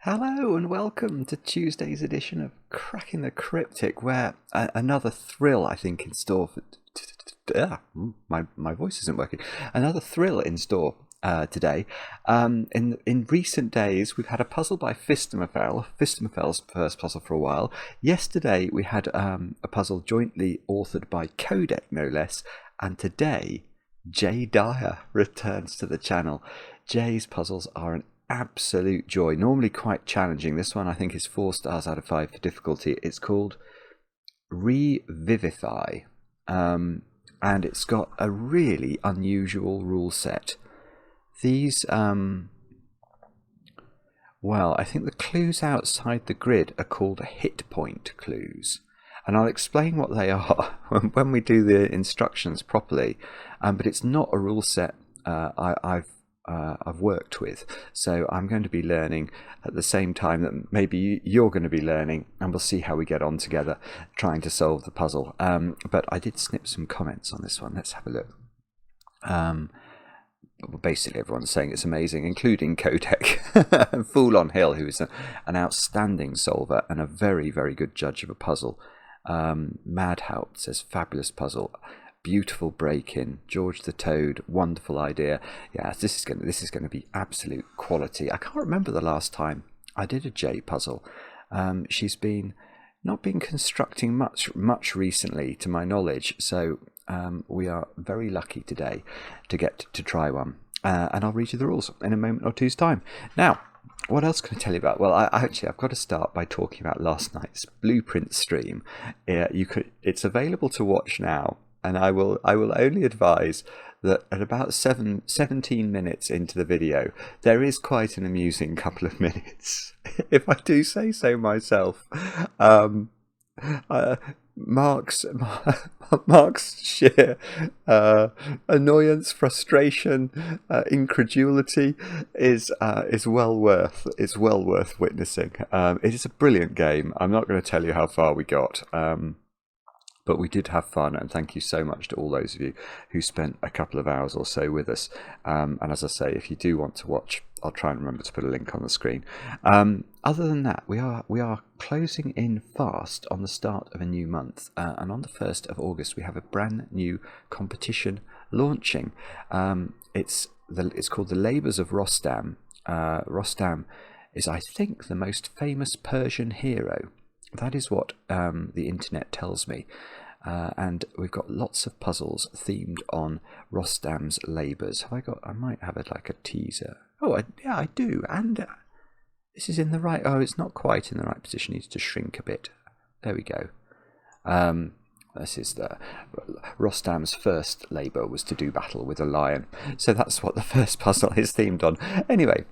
Hello and welcome to Tuesday's edition of Cracking the Cryptic, where another thrill I think in store for... my voice isn't working. Another thrill in store today. In recent days, we've had a puzzle by Phistomefel's first puzzle for a while. Yesterday, we had a puzzle jointly authored by Qodec, no less. And today, Jay Dyer returns to the channel. Jay's puzzles are an absolute joy, normally quite challenging. This one I think is 4 stars out of 5 for difficulty. It's called Revivify, and it's got a really unusual rule set. These well, I think the clues outside the grid are called hit point clues, and I'll explain what they are when we do the instructions properly, but it's not a rule set I've worked with, so I'm going to be learning at the same time that maybe you're going to be learning, and we'll see how we get on together trying to solve the puzzle. But I did snip some comments on this one. Let's have a look. Basically everyone's saying it's amazing, including Qodec. Fool on Hill, who is an outstanding solver and a very, very good judge of a puzzle. Madhaupt says fabulous puzzle. Beautiful break-in. George the Toad, wonderful idea. Yeah, this is going to be absolute quality. I can't remember the last time I did a J puzzle. She's not been constructing much recently, to my knowledge. So we are very lucky today to get to try one. And I'll read you the rules in a moment or two's time. Now, what else can I tell you about? Well, I've got to start by talking about last night's Blueprint stream. It's available to watch now. And I will only advise that at about 17 minutes into the video, there is quite an amusing couple of minutes, if I do say so myself. Mark's sheer annoyance, frustration, incredulity is well worth witnessing. It is a brilliant game. I'm not going to tell you how far we got. But we did have fun, and thank you so much to all those of you who spent a couple of hours or so with us. And as I say, if you do want to watch, I'll try and remember to put a link on the screen. Other than that, we are closing in fast on the start of a new month, and on the 1st of August we have a brand new competition launching. It's called the Labours of Rostam. Rostam is, I think, the most famous Persian hero. That is what the internet tells me, and we've got lots of puzzles themed on Rostam's labours. I might have it like a teaser. Oh, yeah, I do. And this is in the right. Oh, it's not quite in the right position. It needs to shrink a bit. There we go. This is Rostam's first labour was to do battle with a lion. So that's what the first puzzle is themed on. Anyway,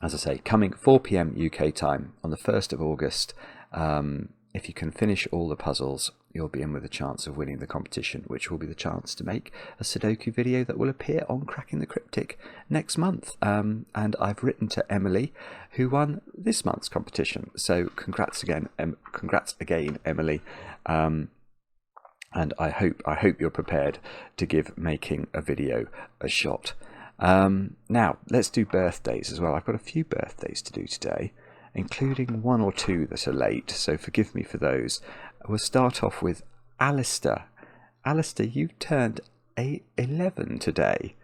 as I say, coming 4 p.m. UK time on the 1st of August. If you can finish all the puzzles, you'll be in with a chance of winning the competition, which will be the chance to make a Sudoku video that will appear on Cracking the Cryptic next month. And I've written to Emily, who won this month's competition. So congrats again, Emily. And I hope you're prepared to give making a video a shot. Now let's do birthdays as well. I've got a few birthdays to do today, including 1 or 2 that are late, so forgive me for those. We'll start off with Alistair. Alistair, you turned 11 today,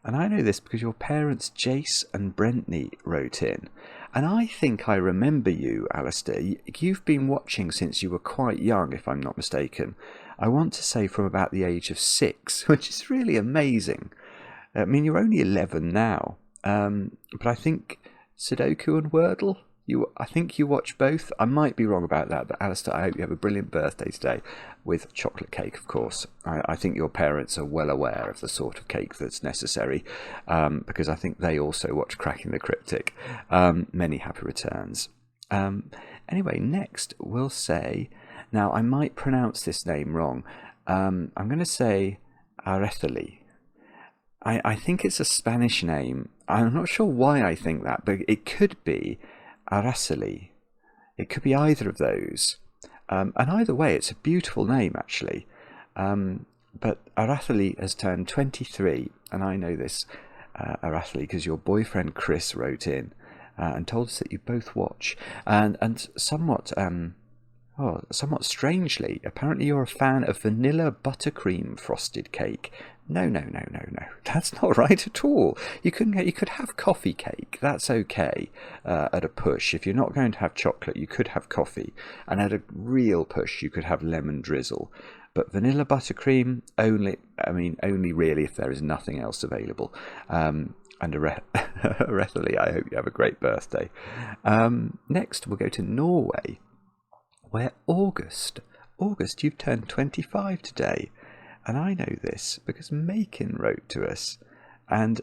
and I know this because your parents Jace and Brentney wrote in, and I think I remember you, Alistair. You've been watching since you were quite young, if I'm not mistaken. I want to say from about the age of 6, which is really amazing. I mean, you're only 11 now, but I think Sudoku and Wordle, I think you watch both. I might be wrong about that, but Alistair, I hope you have a brilliant birthday today with chocolate cake, of course. I think your parents are well aware of the sort of cake that's necessary, because I think they also watch Cracking the Cryptic. Many happy returns. Anyway, next we'll say, now I might pronounce this name wrong. I'm going to say Aretheli. I think it's a Spanish name. I'm not sure why I think that, but it could be Araceli. It could be either of those. And either way, it's a beautiful name, actually. But Araceli has turned 23, and I know this, Araceli, because your boyfriend Chris wrote in and told us that you both watch, and somewhat somewhat strangely, apparently you're a fan of vanilla buttercream frosted cake. No, that's not right at all. You could have coffee cake. That's okay at a push. If you're not going to have chocolate, you could have coffee, and at a real push, you could have lemon drizzle. But vanilla buttercream only really if there is nothing else available. And Retherley, I hope you have a great birthday. Next, we'll go to Norway, where August, you've turned 25 today. And I know this because Macon wrote to us and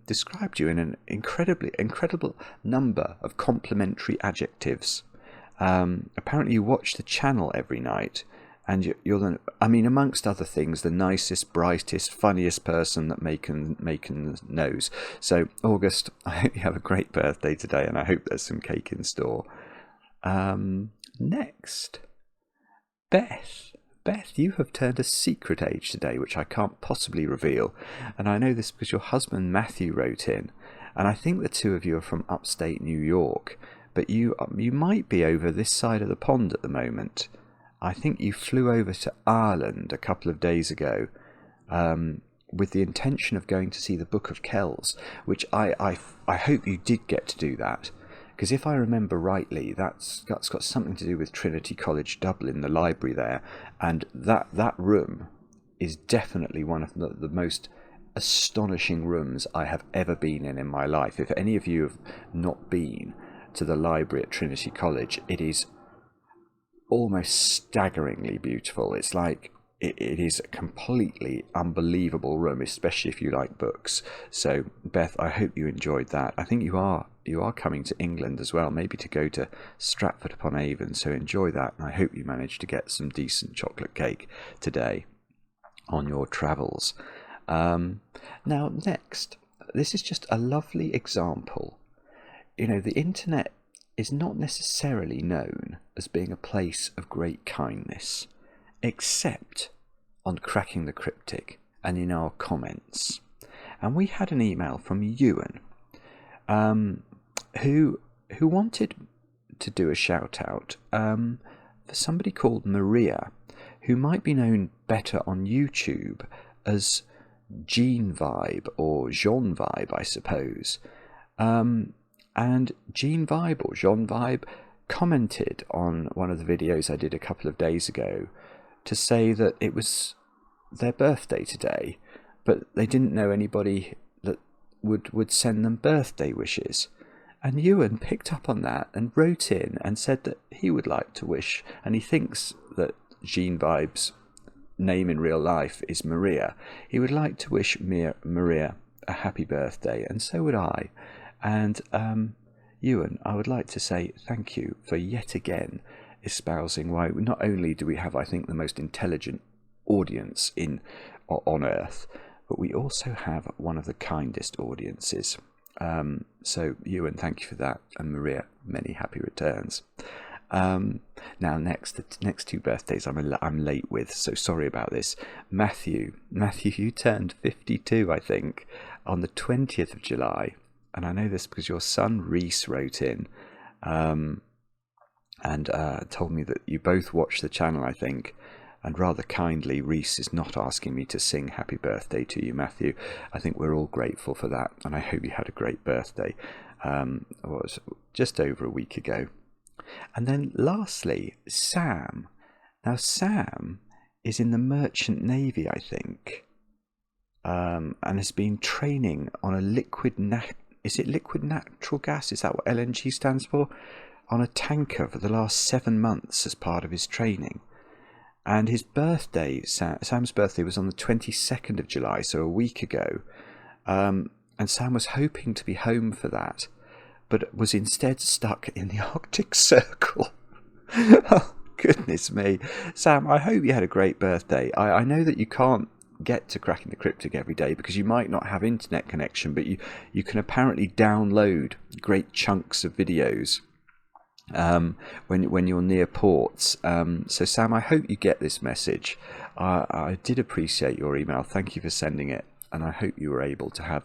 described you in an incredible number of complimentary adjectives. Apparently you watch the channel every night, and you're amongst other things, the nicest, brightest, funniest person that Macon knows. So, August, I hope you have a great birthday today, and I hope there's some cake in store. Next, Beth, you have turned a secret age today, which I can't possibly reveal. And I know this because your husband Matthew wrote in, and I think the two of you are from upstate New York, but you might be over this side of the pond at the moment. I think you flew over to Ireland a couple of days ago with the intention of going to see the Book of Kells, which I hope you did get to do that. Because if I remember rightly, that's got something to do with Trinity College Dublin, the library there, and that room is definitely one of the most astonishing rooms I have ever been in my life. If any of you have not been to the library at Trinity College, it is almost staggeringly beautiful. It's like it is a completely unbelievable room, especially if you like books. So, Beth, I hope you enjoyed that. I think you are coming to England as well, maybe to go to Stratford-upon-Avon, so enjoy that, and I hope you managed to get some decent chocolate cake today on your travels. Now, next, this is just a lovely example. The internet is not necessarily known as being a place of great kindness, except on Cracking the Cryptic and in our comments. And we had an email from Ewan, who wanted to do a shout out for somebody called Maria, who might be known better on YouTube as Jean Vibe or Jean Vibe, I suppose. And Jean Vibe or Jean Vibe commented on one of the videos I did a couple of days ago to say that it was their birthday today, but they didn't know anybody that would send them birthday wishes. And Ewan picked up on that and wrote in and said that he would like to wish, and he thinks that Jean Vibe's name in real life is Maria. He would like to wish Maria a happy birthday, and so would I. And Ewan, I would like to say thank you for yet again espousing why not only do we have, I think, the most intelligent audience on Earth, but we also have one of the kindest audiences. So Ewan, thank you for that, and Maria, many happy returns. Now, the next two birthdays I'm late with, so sorry about this. Matthew, you turned 52, I think, on the 20th of July, and I know this because your son Reese wrote in, and told me that you both watch the channel, I think. And rather kindly, Reese is not asking me to sing happy birthday to you, Matthew. I think we're all grateful for that, and I hope you had a great birthday. It was just over a week ago. And then lastly, Sam. Now, Sam is in the Merchant Navy, I think, and has been training on a liquid natural gas? Is that what LNG stands for? On a tanker for the last 7 months as part of his training. And his birthday, Sam's birthday, was on the 22nd of July, so a week ago. And Sam was hoping to be home for that, but was instead stuck in the Arctic Circle. Oh, goodness me. Sam, I hope you had a great birthday. I know that you can't get to Cracking the Cryptic every day because you might not have internet connection, but you can apparently download great chunks of videos when you're near ports. So Sam, I hope you get this message. I did appreciate your email. Thank you for sending it, and I hope you were able to have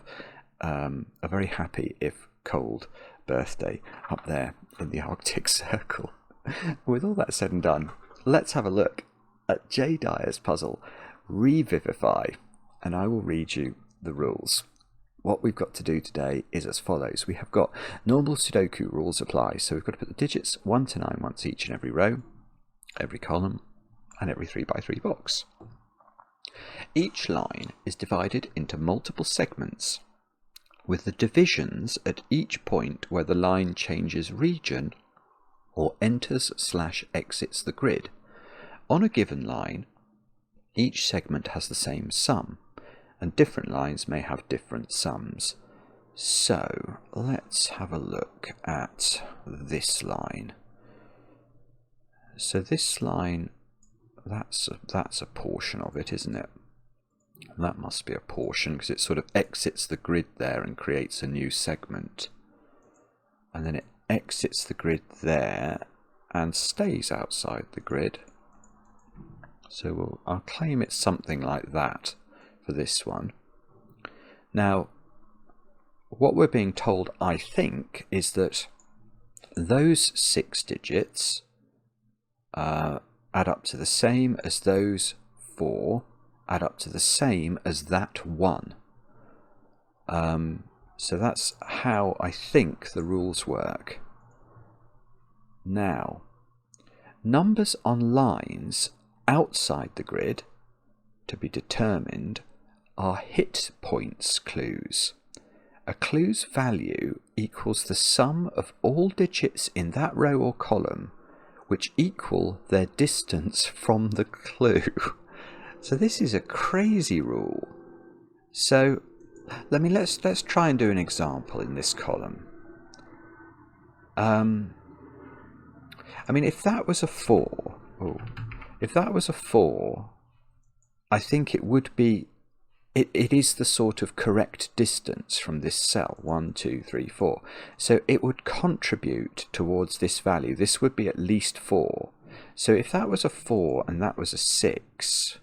a very happy, if cold, birthday up there in the Arctic Circle. With all that said and done, let's have a look at Jay Dyer's puzzle, Revivify, and I will read you the rules. What we've got to do today is as follows. We have got normal Sudoku rules apply, so we've got to put the digits 1 to 9 once each in every row, every column, and every 3x3 box. Each line is divided into multiple segments, with the divisions at each point where the line changes region or enters/exits the grid. On a given line, each segment has the same sum, and different lines may have different sums. So let's have a look at this line. So this line, that's a portion of it, isn't it? That must be a portion because it sort of exits the grid there and creates a new segment. And then it exits the grid there and stays outside the grid. So I'll claim it's something like that for this one. Now, what we're being told, I think, is that those 6 digits add up to the same as those 4, add up to the same as that 1. So that's how I think the rules work. Now, numbers on lines outside the grid to be determined are hit points clues. A clue's value equals the sum of all digits in that row or column which equal their distance from the clue. So this is a crazy rule. So let's try and do an example in this column. I mean, if that was a 4, I think it would be, it is the sort of correct distance from this cell, 1, 2, 3, 4. So it would contribute towards this value. This would be at least 4. So if that was a 4 and that was a 6,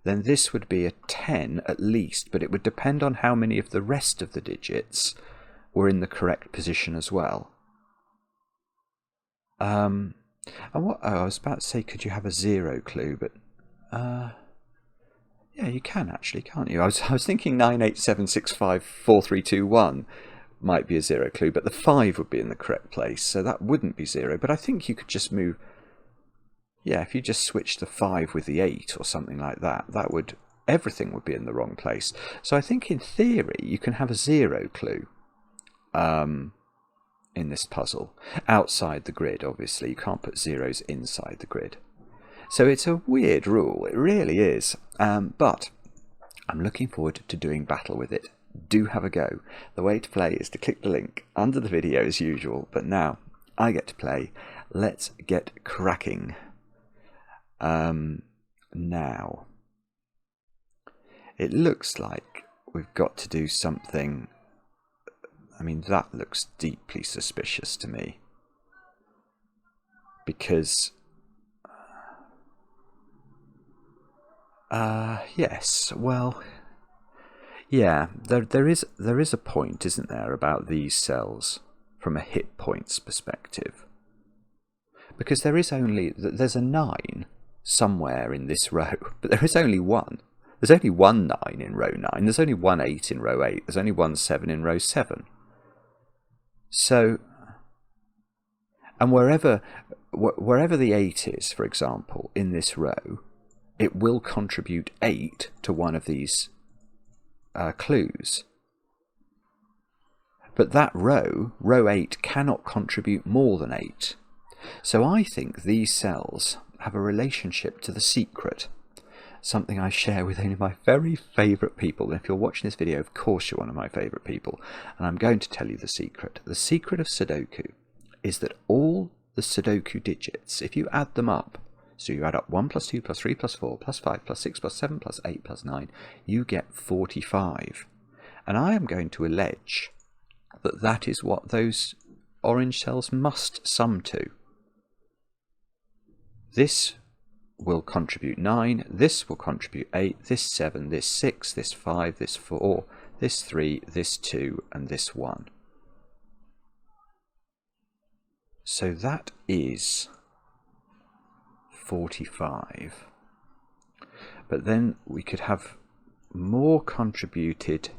then this would be a 10 at least, but it would depend on how many of the rest of the digits were in the correct position as well. And what I was about to say, could you have a 0 clue? But yeah, you can actually, can't you? I was thinking 987654321 might be a 0 clue, but the 5 would be in the correct place, so that wouldn't be 0. But I think you could just move. Yeah, if you just switch the 5 with the 8 or something like that, everything would be in the wrong place. So I think in theory you can have a 0 clue in this puzzle. Outside the grid, obviously. You can't put zeros inside the grid. So it's a weird rule, it really is. But I'm looking forward to doing battle with it. Do have a go. The way to play is to click the link under the video as usual, but now I get to play. Let's get cracking. Now, it looks like we've got to do something. I mean, that looks deeply suspicious to me, because yes, well, yeah, there is a point, isn't there, about these cells from a hit points perspective, because there's a 9 somewhere in this row, but there is only one. There's only one 9 in row 9. There's only one 8 in row 8. There's only one 7 in row 7. So, and wherever the 8 is, for example, in this row, it will contribute 8 to one of these clues. But that row 8, cannot contribute more than 8. So I think these cells have a relationship to the secret, something I share with only my very favourite people. And if you're watching this video, of course you're one of my favourite people, and I'm going to tell you the secret. The secret of Sudoku is that all the Sudoku digits, if you add them up, so you add up 1 plus 2 plus 3 plus 4 plus 5 plus 6 plus 7 plus 8 plus 9, you get 45. And I am going to allege that that is what those orange cells must sum to. This will contribute 9, this will contribute 8, this 7, this 6, this 5, this 4, this 3, this 2, and this 1. So that is 45. But then we could have more contributed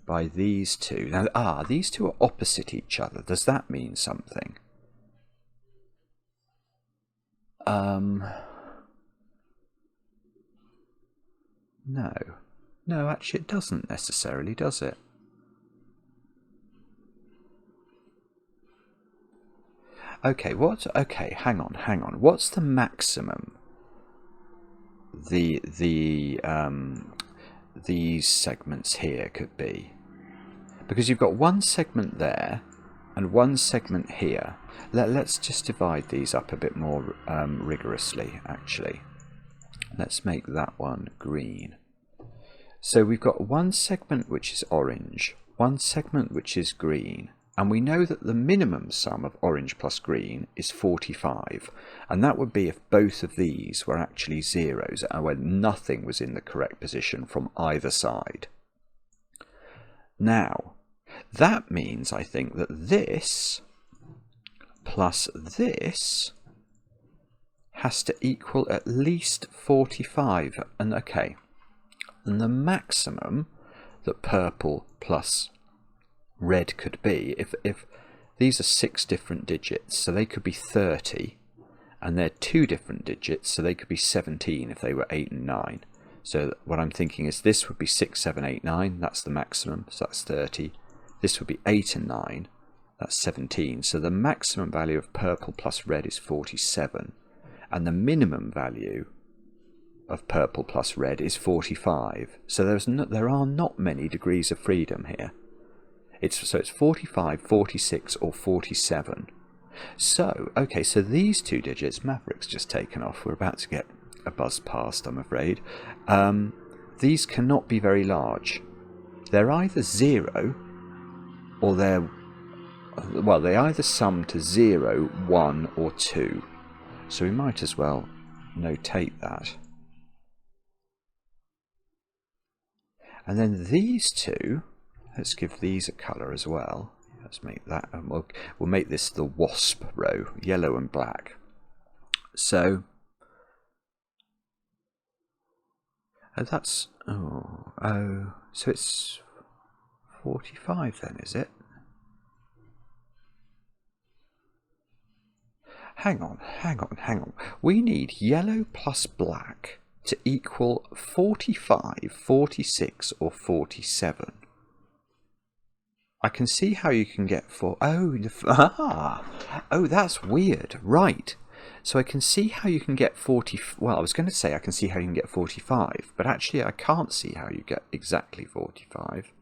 by these two. Now, these two are opposite each other. Does that mean something? No. No, actually it doesn't necessarily, does it? Okay, hang on. What's the maximum these segments here could be? Because you've got one segment there and one segment here. Let's just divide these up a bit more rigorously, actually. Let's make that one green. So we've got one segment which is orange, one segment which is green, and we know that the minimum sum of orange plus green is 45, and that would be if both of these were actually zeros, and when nothing was in the correct position from either side. Now, that means, I think, that this plus this has to equal at least 45, and okay. And the maximum that purple plus red could be, if these are 6 different digits, so they could be 30, and they're 2 different digits, so they could be 17 if they were 8 and 9. So what I'm thinking is this would be 6, 7, 8, 9, that's the maximum, so that's 30. This would be 8 and 9, that's 17. So the maximum value of purple plus red is 47, and the minimum value of purple plus red is 45. So there are not many degrees of freedom here. It's 45, 46 or 47. So, okay, so these two digits, Maverick's just taken off. We're about to get a buzz past, I'm afraid. These cannot be very large. They're either 0 or they either sum to 0, 1 or 2. So we might as well notate that. And then these two, let's give these a colour as well. Let's make that, we'll make this the wasp row, yellow and black. So, that's, so it's 45 then, is it? Hang on. We need yellow plus black to equal 45, 46 or 47. I can see how you can get that's weird. Right. So I can see how you can get 40. Well, I was going to say I can see how you can get 45, but actually I can't see how you get exactly 45.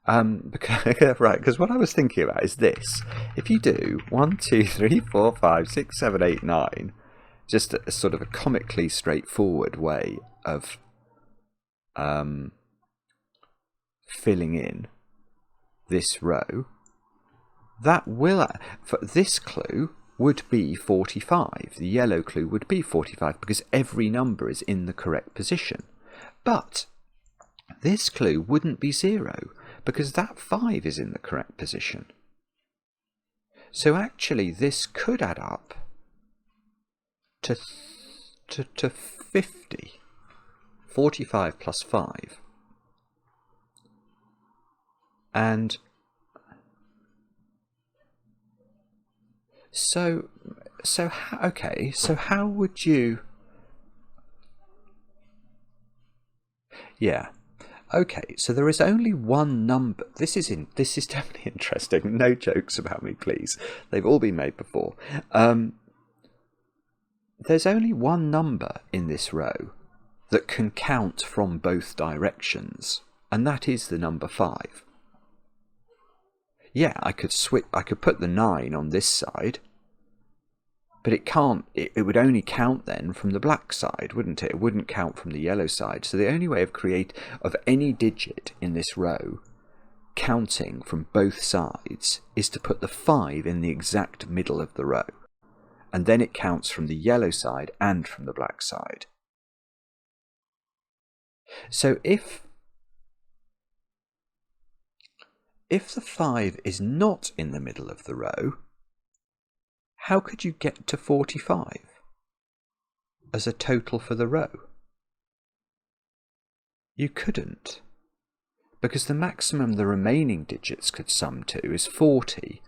Because what I was thinking about is this. If you do 1, 2, 3, 4, 5, 6, 7, 8, 9, just a sort of a comically straightforward way of filling in this row, that will, for this clue, would be 45. The yellow clue would be 45 because every number is in the correct position. But this clue wouldn't be 0 because that 5 is in the correct position. So actually this could add up to 50. 45 plus 5. And so how would you? Yeah. Okay, so there is only one number. This is definitely interesting. No jokes about me, please. They've all been made before. There's only one number in this row that can count from both directions, and that is the number 5. Yeah, I could put the 9 on this side, but it can't. It would only count then from the black side, wouldn't it? It wouldn't count from the yellow side. So the only way of any digit in this row counting from both sides is to put the 5 in the exact middle of the row, and then it counts from the yellow side and from the black side. So if the 5 is not in the middle of the row, how could you get to 45 as a total for the row? You couldn't, because the maximum the remaining digits could sum to is 40,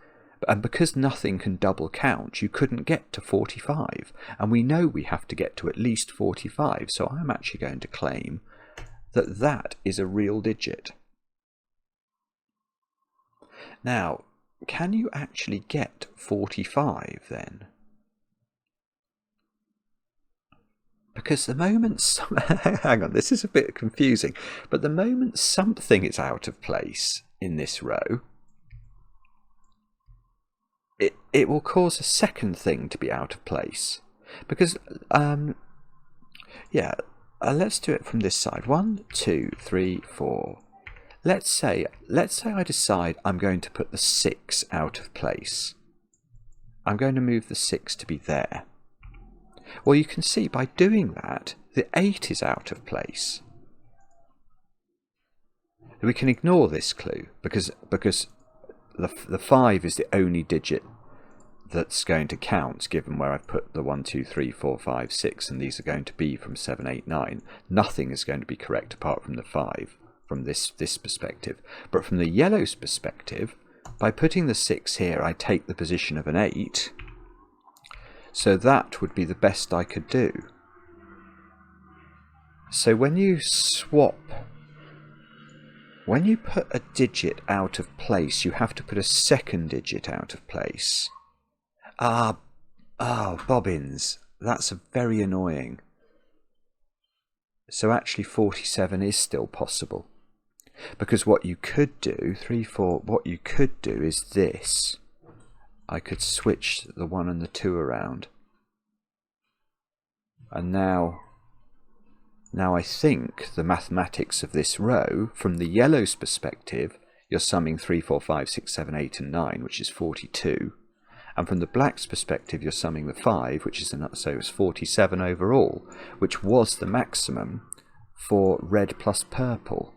and because nothing can double count, you couldn't get to 45, and we know we have to get to at least 45, so I'm actually going to claim that that is a real digit. Now, can you actually get 45 then? Because the moment hang on, this is a bit confusing, but the moment something is out of place in this row, it will cause a second thing to be out of place. Because let's do it from this side. 1, 2, 3, 4. Let's say I decide I'm going to put the 6 out of place. I'm going to move the 6 to be there. Well, you can see by doing that, the 8 is out of place. We can ignore this clue because the 5 is the only digit that's going to count, given where I've put the 1, 2, 3, 4, 5, 6, and these are going to be from 7, 8, 9. Nothing is going to be correct apart from the 5 from this perspective. But from the yellow's perspective, by putting the 6 here, I take the position of an 8. So that would be the best I could do. So when you put a digit out of place, you have to put a second digit out of place. Bobbins. That's very annoying. So actually 47 is still possible. Because what you could do, 3, 4, what you could do is this. I could switch the 1 and the 2 around. And now I think the mathematics of this row, from the yellow's perspective, you're summing 3, 4, 5, 6, 7, 8 and 9, which is 42. And from the black's perspective, you're summing the 5, which is so it's 47 overall, which was the maximum for red plus purple.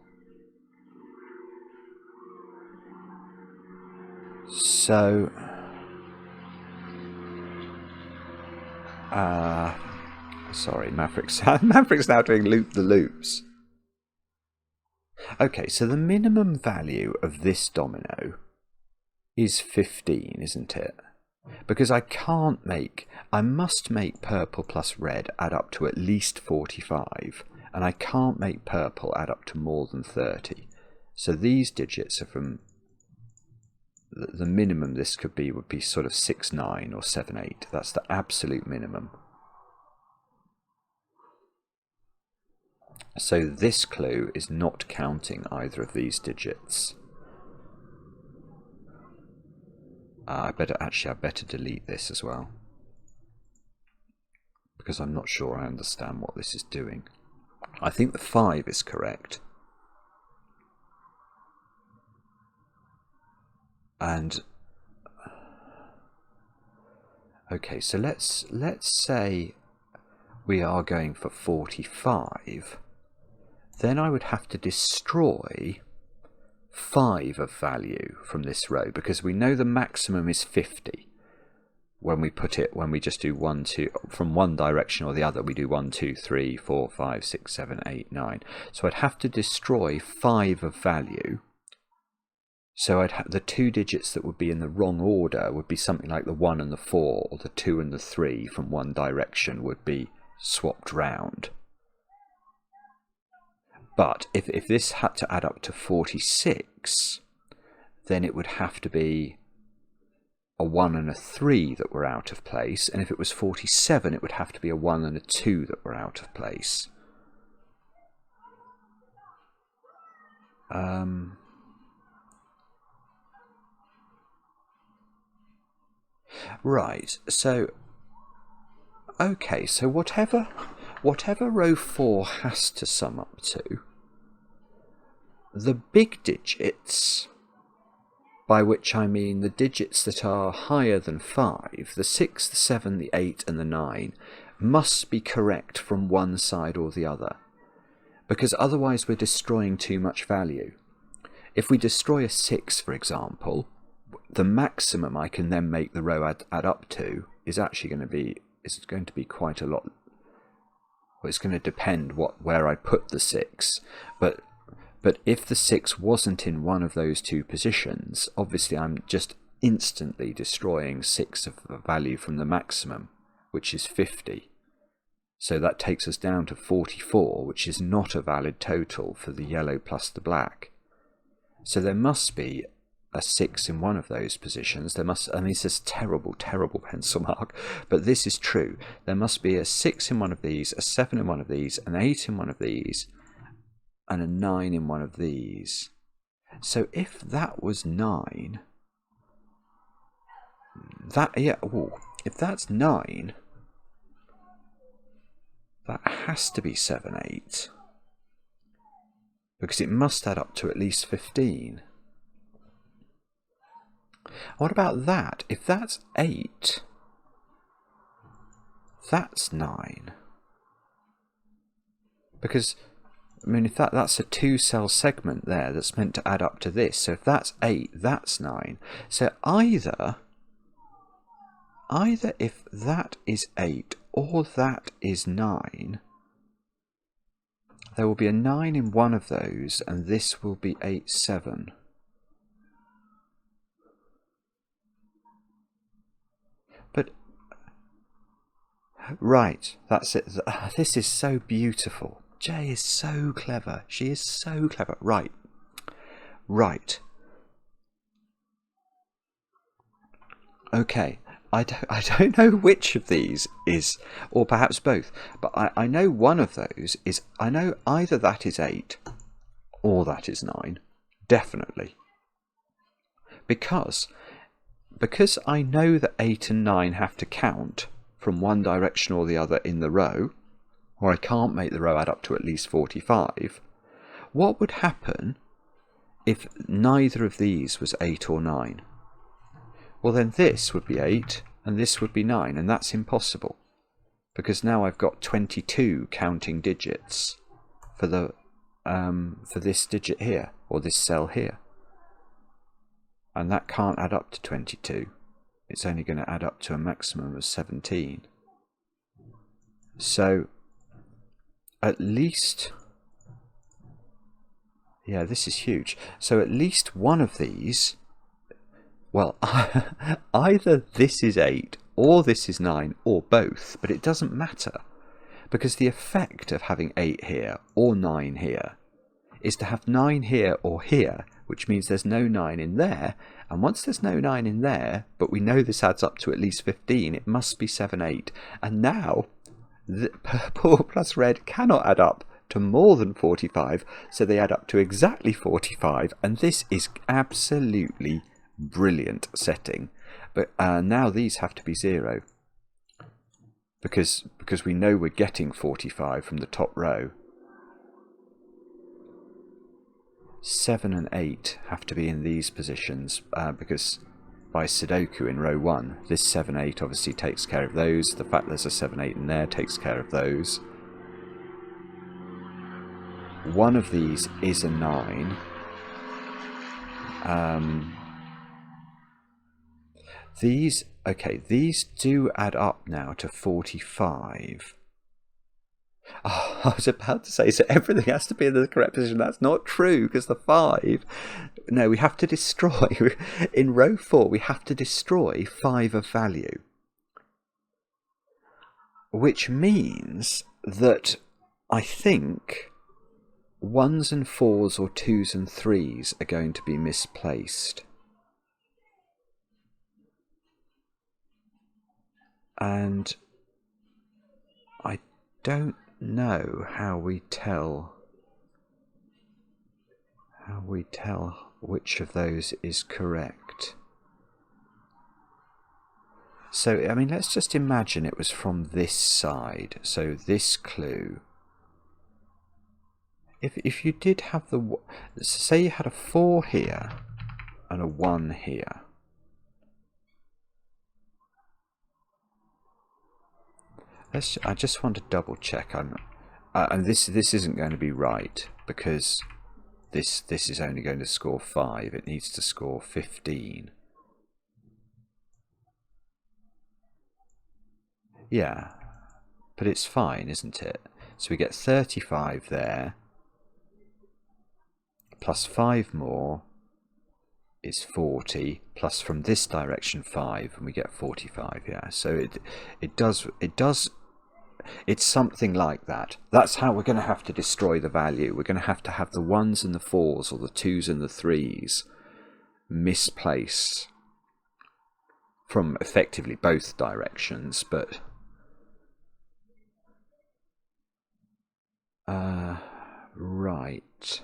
So, sorry, Maverick's now doing loop the loops. Okay, so the minimum value of this domino is 15, isn't it? Because I must make purple plus red add up to at least 45, and I can't make purple add up to more than 30. So these digits are from the minimum this could be would be sort of 6, 9 or 7, 8. That's the absolute minimum. So this clue is not counting either of these digits. I better delete this as well, because I'm not sure I understand what this is doing. I think the 5 is correct. And okay, so let's say we are going for 45. Then I would have to destroy 5 of value from this row, because we know the maximum is 50 when we just do 1, 2 from one direction or the other. We do 1, 2, 3, 4, 5, 6, 7, 8, 9. So I'd have to destroy 5 of value. So the 2 digits that would be in the wrong order would be something like the 1 and the 4, or the 2 and the 3 from one direction would be swapped round. But if this had to add up to 46, then it would have to be a 1 and a 3 that were out of place. And if it was 47, it would have to be a 1 and a 2 that were out of place. Right, so okay, so whatever row 4 has to sum up to, the big digits, by which I mean the digits that are higher than 5, the 6, the 7, the 8 and the 9, must be correct from one side or the other, because otherwise we're destroying too much value. If we destroy a 6, for example, the maximum I can then make the row add up to is actually going to be quite a lot. Well, it's going to depend where I put the 6, but if the 6 wasn't in one of those two positions, obviously I'm just instantly destroying 6 of the value from the maximum, which is 50. So that takes us down to 44, which is not a valid total for the yellow plus the black. So there must be a 6 in one of those positions. There must, I mean, this is terrible, terrible pencil mark, but this is true. There must be a 6 in one of these, a 7 in one of these, an 8 in one of these, and a 9 in one of these. So if that was 9, if that's 9, that has to be 7, 8. Because it must add up to at least 15. What about that? If that's 8, that's 9. Because, I mean, if that's a 2-cell segment there that's meant to add up to this. So if that's 8, that's 9. So either if that is 8 or that is 9, there will be a 9 in one of those, and this will be 8, 7. But, right, that's it. This is so beautiful. Jay is so clever. She is so clever. Right. Okay. I don't know which of these is, or perhaps both, but I know one of those is, I know either that is 8 or that is 9, definitely. Because I know that 8 and 9 have to count from one direction or the other in the row, or I can't make the row add up to at least 45, what would happen if neither of these was 8 or 9? Well, then this would be 8 and this would be 9, and that's impossible, because now I've got 22 counting digits for the for this digit here, or this cell here, and that can't add up to 22. It's only going to add up to a maximum of 17. So at least, yeah, this is huge. So at least one of these, well, either this is 8 or this is 9 or both, but it doesn't matter, because the effect of having 8 here or 9 here is to have 9 here or here, which means there's no 9 in there, and once there's no 9 in there, but we know this adds up to at least 15, it must be 7, 8, and now the purple plus red cannot add up to more than 45, so they add up to exactly 45, and this is absolutely brilliant setting. But now these have to be 0, because we know we're getting 45 from the top row. 7 and 8 have to be in these positions, because by Sudoku in row 1, this 7, 8 obviously takes care of those. The fact there's a 7, 8 in there takes care of those. One of these is a 9. These do add up now to 45. Oh, I was about to say, so everything has to be in the correct position. That's not true, because the 5... No, we have to destroy... In row 4, we have to destroy 5 of value. Which means that I think 1s and 4s or 2s and 3s are going to be misplaced. And I don't know how we tell which of those is correct. So, I mean, let's just imagine it was from this side. So this clue. If you did have the... Say you had a 4 here and a 1 here. I just want to double check. And this isn't going to be right, because this is only going to score 5. It needs to score 15. Yeah, but it's fine, isn't it? So we get 35 there, plus 5 more is 40, plus from this direction 5, and we get 45. Yeah, so it does, it's something like that. That's how we're going to have to destroy the value. We're going to have the 1s and the 4s, or the 2s and the 3s misplace from effectively both directions, but right.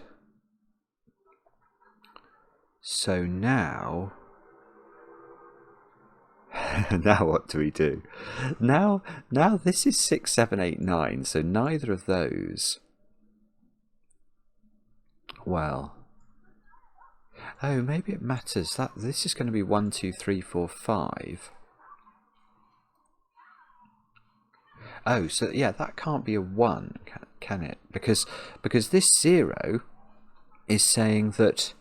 So now now what do we do? Now this is 6, 7, 8, 9, so neither of those. Well, oh, maybe it matters that this is going to be 1, 2, 3, 4, 5. Oh, so yeah, that can't be a 1, can it? Because this 0 is saying that,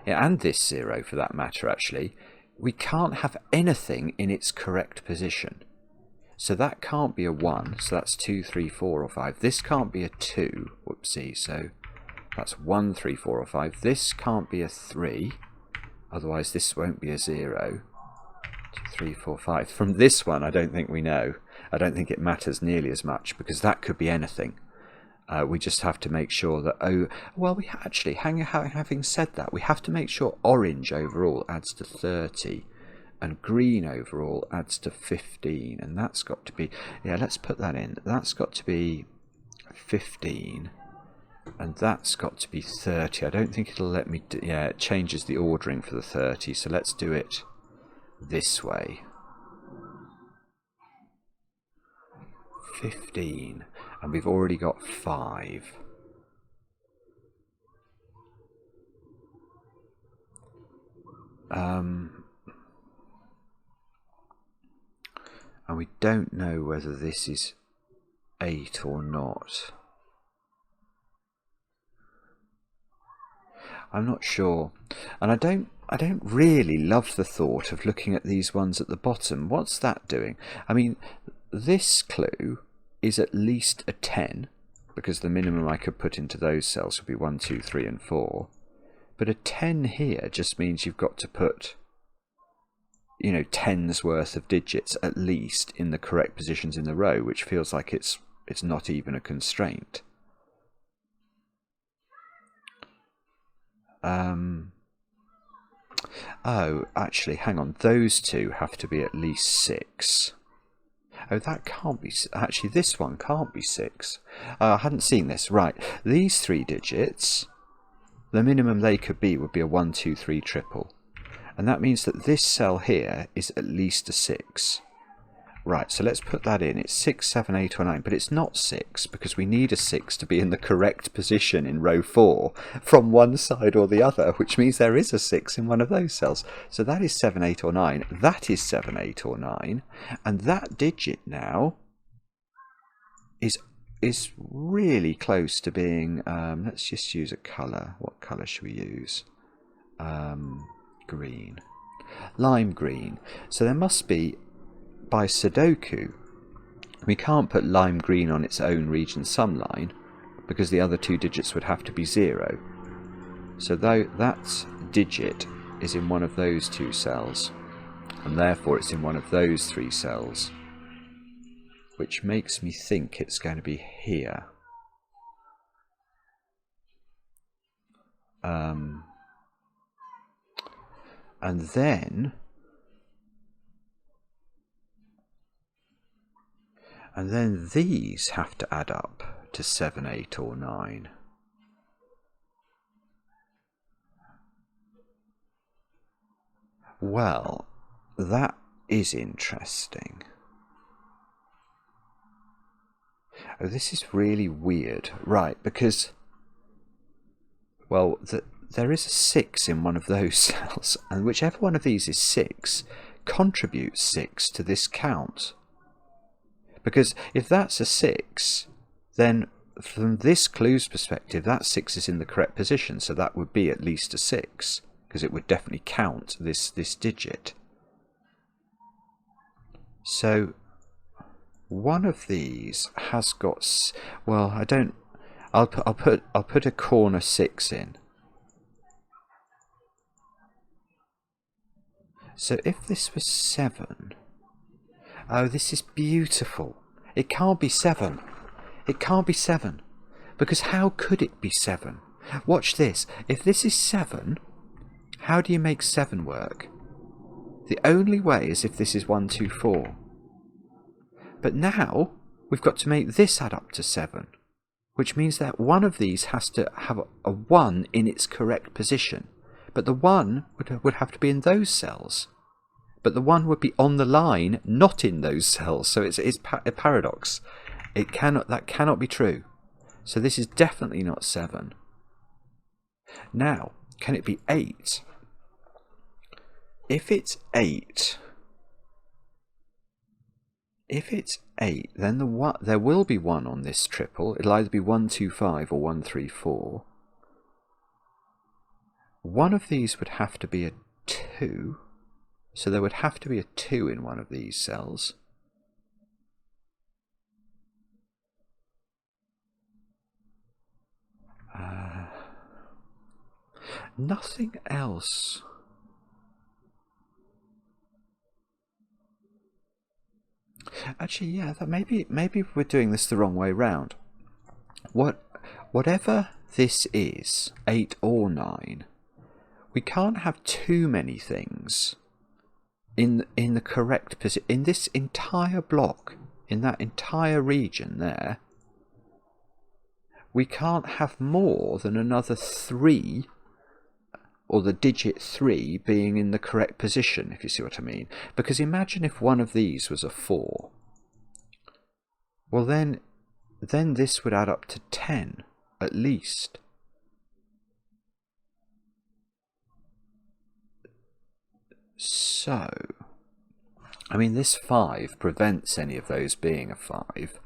yeah, and this 0 for that matter, actually, we can't have anything in its correct position. So that can't be a 1, so that's 2, 3, 4, or 5. This can't be a 2, whoopsie, so that's 1, 3, 4, or 5. This can't be a 3, otherwise this won't be a 0. 2, 3, 4, 5. From this one, I don't think we know. I don't think it matters nearly as much, because that could be anything. We just have to make sure that, oh, well, we actually, having said that, we have to make sure orange overall adds to 30, and green overall adds to 15, and that's got to be, yeah, let's put that in. That's got to be 15, and that's got to be 30. I don't think it'll let me do, yeah, it changes the ordering for the 30, so let's do it this way. 15, and we've already got 5. And we don't know whether this is 8 or not. I'm not sure, and I don't really love the thought of looking at these ones at the bottom. What's that doing? I mean, this clue is at least a 10, because the minimum I could put into those cells would be 1, 2, 3, and 4. But a 10 here just means you've got to put, you know, 10's worth of digits at least in the correct positions in the row, which feels like it's not even a constraint. Oh, actually, hang on. Those two have to be at least 6. Oh, that can't be... Actually, this one can't be 6. I hadn't seen this. Right. These 3 digits, the minimum they could be would be a 1, 2, 3 triple. And that means that this cell here is at least a 6. Right, so let's put that in. It's 6, 7, 8, or 9, but it's not 6, because we need a 6 to be in the correct position in row 4 from one side or the other, which means there is a 6 in one of those cells. So that is 7, 8, or 9. That is 7, 8, or 9. And that digit now is really close to being... let's just use a colour. What colour should we use? Green. Lime green. So there must be... By Sudoku, we can't put lime green on its own region sum line, because the other 2 digits would have to be 0. So though that digit is in one of those 2 cells, and therefore it's in one of those 3 cells, which makes me think it's going to be here. And then these have to add up to 7, 8, or 9. Well, that is interesting. Oh, this is really weird. Right, because, well, there is a 6 in one of those cells, and whichever one of these is 6 contributes 6 to this count. Because if that's a 6, then from this clue's perspective, that 6 is in the correct position, so that would be at least a 6, because it would definitely count this digit. So one of these has got, well, I don't, I'll put a corner 6 in. So if this was 7, oh, this is beautiful. It can't be 7. It can't be 7. Because how could it be 7? Watch this. If this is 7, how do you make 7 work? The only way is if this is 1, 2, 4. But now we've got to make this add up to 7, which means that one of these has to have a 1 in its correct position. But the 1 would have to be in those cells. But the 1 would be on the line, not in those cells. So it's a paradox. That cannot be true. So this is definitely not 7. Now, can it be 8? If it's 8, then there will be 1 on this triple. It'll either be 1, 2, 5 or 1, 3, 4. One of these would have to be a 2. So there would have to be a 2 in one of these cells. Nothing else. Actually, yeah, that maybe we're doing this the wrong way round. Whatever this is, 8 or 9, we can't have too many things in the correct position in this entire block, in that entire region there. We can't have more than another 3, or the digit 3 being in the correct position, if you see what I mean. Because imagine if one of these was a 4. Well, then this would add up to 10, at least. So, I mean, this 5 prevents any of those being a 5.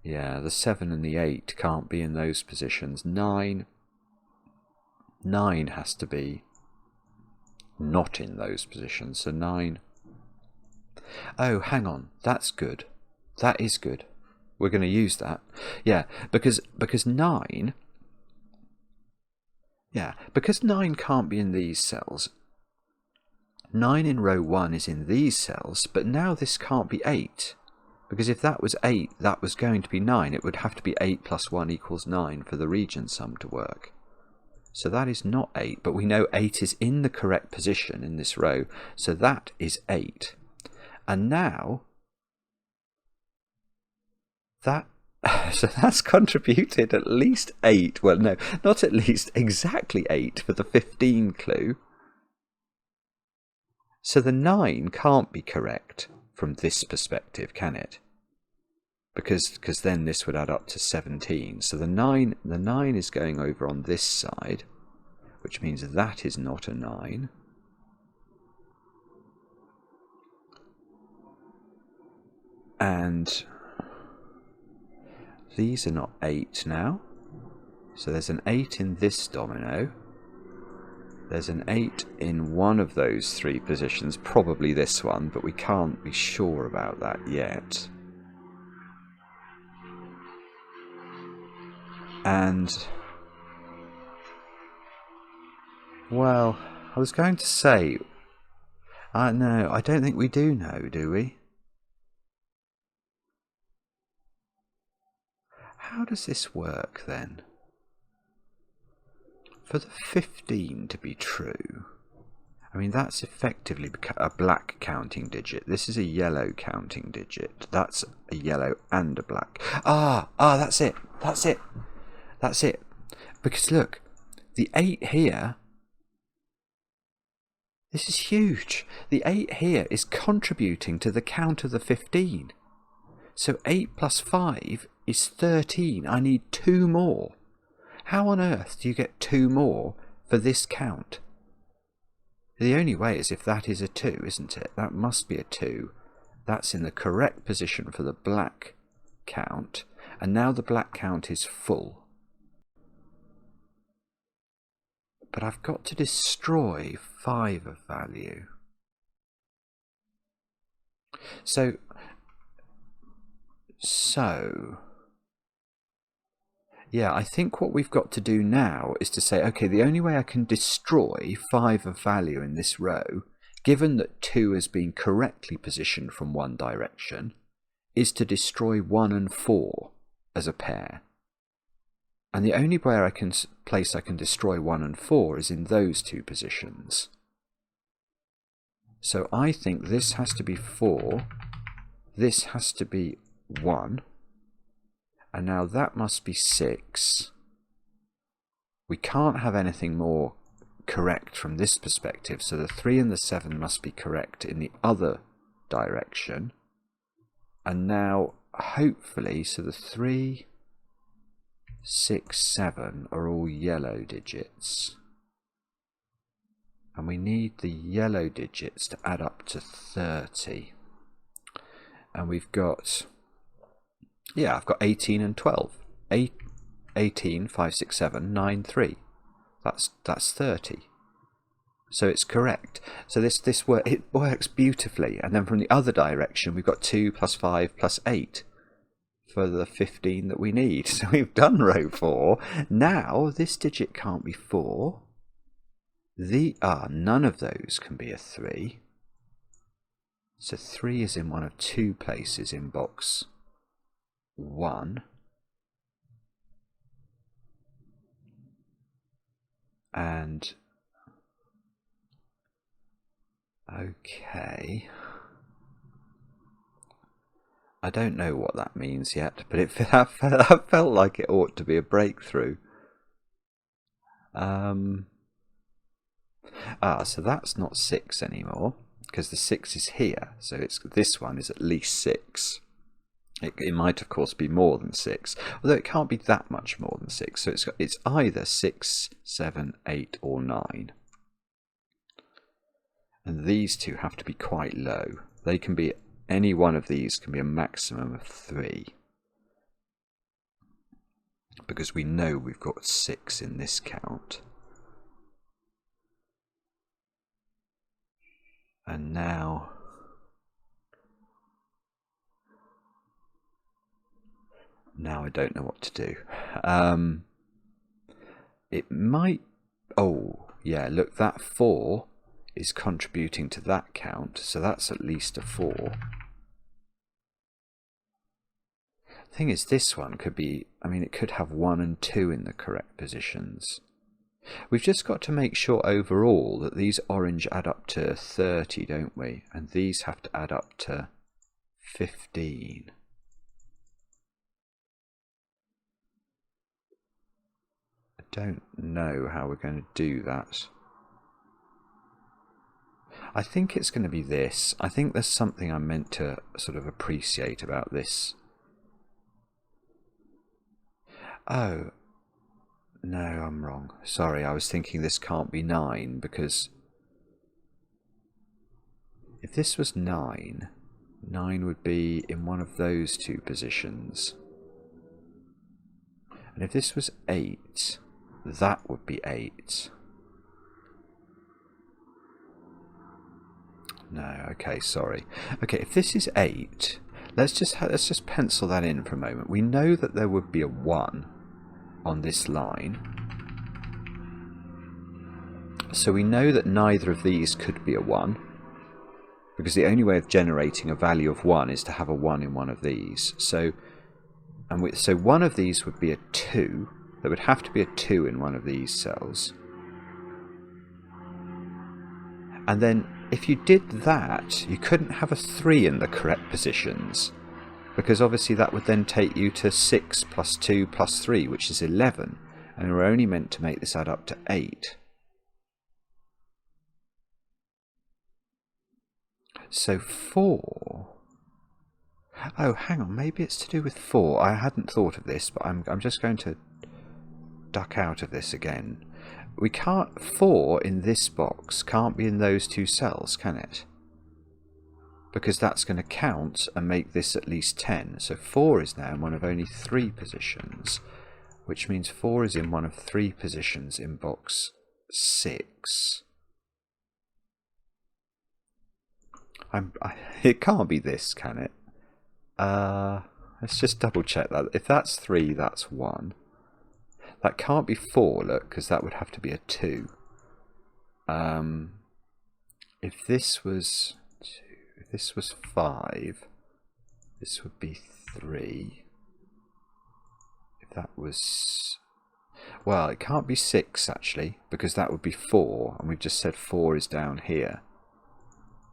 Yeah, the 7 and the 8 can't be in those positions. 9 has to be not in those positions. So 9. Oh, hang on. That's good. That is good. We're going to use that. Yeah, because 9. Yeah, because 9 can't be in these cells. 9 in row 1 is in these cells, but now this can't be 8. Because if that was 8, that was going to be 9. It would have to be 8 plus 1 equals 9 for the region sum to work. So that is not 8, but we know 8 is in the correct position in this row. So that is 8. And now, so that's contributed at least 8. Well, no, not at least, exactly 8 for the 15 clue. So the 9 can't be correct from this perspective, can it? Because then this would add up to 17. So the 9 is going over on this side, which means that is not a 9. And these are not 8 now. So there's an 8 in this domino. There's an 8 in one of those 3 positions, probably this one, but we can't be sure about that yet. And, well, I was going to say, no, I don't think we do know, do we? How does this work then? For the 15 to be true, I mean, that's effectively a black counting digit. This is a yellow counting digit. That's a yellow and a black. That's it. That's it. That's it. Because look, the 8 here, this is huge. The 8 here is contributing to the count of the 15. So 8 plus 5 is 13. I need 2 more. How on earth do you get 2 more for this count? The only way is if that is a 2, isn't it? That must be a 2. That's in the correct position for the black count. And now the black count is full. But I've got to destroy 5 of value. So yeah, I think what we've got to do now is to say, okay, the only way I can destroy 5 of value in this row, given that 2 has been correctly positioned from one direction, is to destroy 1 and 4 as a pair. And the only place I can destroy 1 and 4 is in those 2 positions. So I think this has to be 4, this has to be 1, and now that must be 6. We can't have anything more correct from this perspective, so the 3 and the 7 must be correct in the other direction. And now, hopefully, so the 3, 6, 7 are all yellow digits. And we need the yellow digits to add up to 30. And we've got, yeah, I've got 18 and 12. 18, 5, 6, 7, 9, 3. That's 30. So it's correct. So it works beautifully. And then from the other direction, we've got 2 plus 5 plus 8 for the 15 that we need. So we've done row 4. Now this digit can't be 4. None of those can be a 3. So 3 is in one of 2 places in box 1. And okay, I don't know what that means yet, but I felt like it ought to be a breakthrough. So that's not 6 anymore, because the 6 is here, so this one is at least 6. It might of course be more than 6, although it can't be that much more than 6, so it's either 6, 7, 8 or 9. And these two have to be quite low. They can be, any one of these can be a maximum of 3. Because we know we've got 6 in this count. And now I don't know what to do. It might, oh yeah, look, that 4 is contributing to that count, so that's at least a 4. Thing is, this one could be, I mean, it could have 1 and 2 in the correct positions. We've just got to make sure overall that these orange add up to 30, don't we? And these have to add up to 15. I don't know how we're going to do that. I think it's going to be this. I think there's something I'm meant to sort of appreciate about this. Oh, no, I'm wrong. Sorry, I was thinking this can't be 9, because if this was 9, 9 would be in one of those 2 positions. And if this was 8, that would be 8. No, okay, sorry. Okay, if this is 8, let's just pencil that in for a moment. We know that there would be a 1 on this line. So we know that neither of these could be a 1, because the only way of generating a value of 1 is to have a 1 in one of these. So one of these would be a 2. There would have to be a 2 in one of these cells. And then if you did that, you couldn't have a 3 in the correct positions, because obviously that would then take you to 6 plus 2 plus 3, which is 11, and we're only meant to make this add up to 8. So 4... Oh, hang on, maybe it's to do with 4. I hadn't thought of this, but I'm just going to duck out of this again. We can't, 4 in this box can't be in those 2 cells, can it? Because that's going to count and make this at least 10. So 4 is now in one of only 3 positions, which means 4 is in one of 3 positions in box 6. It can't be this, can it? Let's just double check that. If that's 3, that's 1. That can't be 4, look, because that would have to be a 2. If this was 2, if this was 5, this would be 3. If that was... Well, it can't be 6, actually, because that would be 4, and we've just said 4 is down here.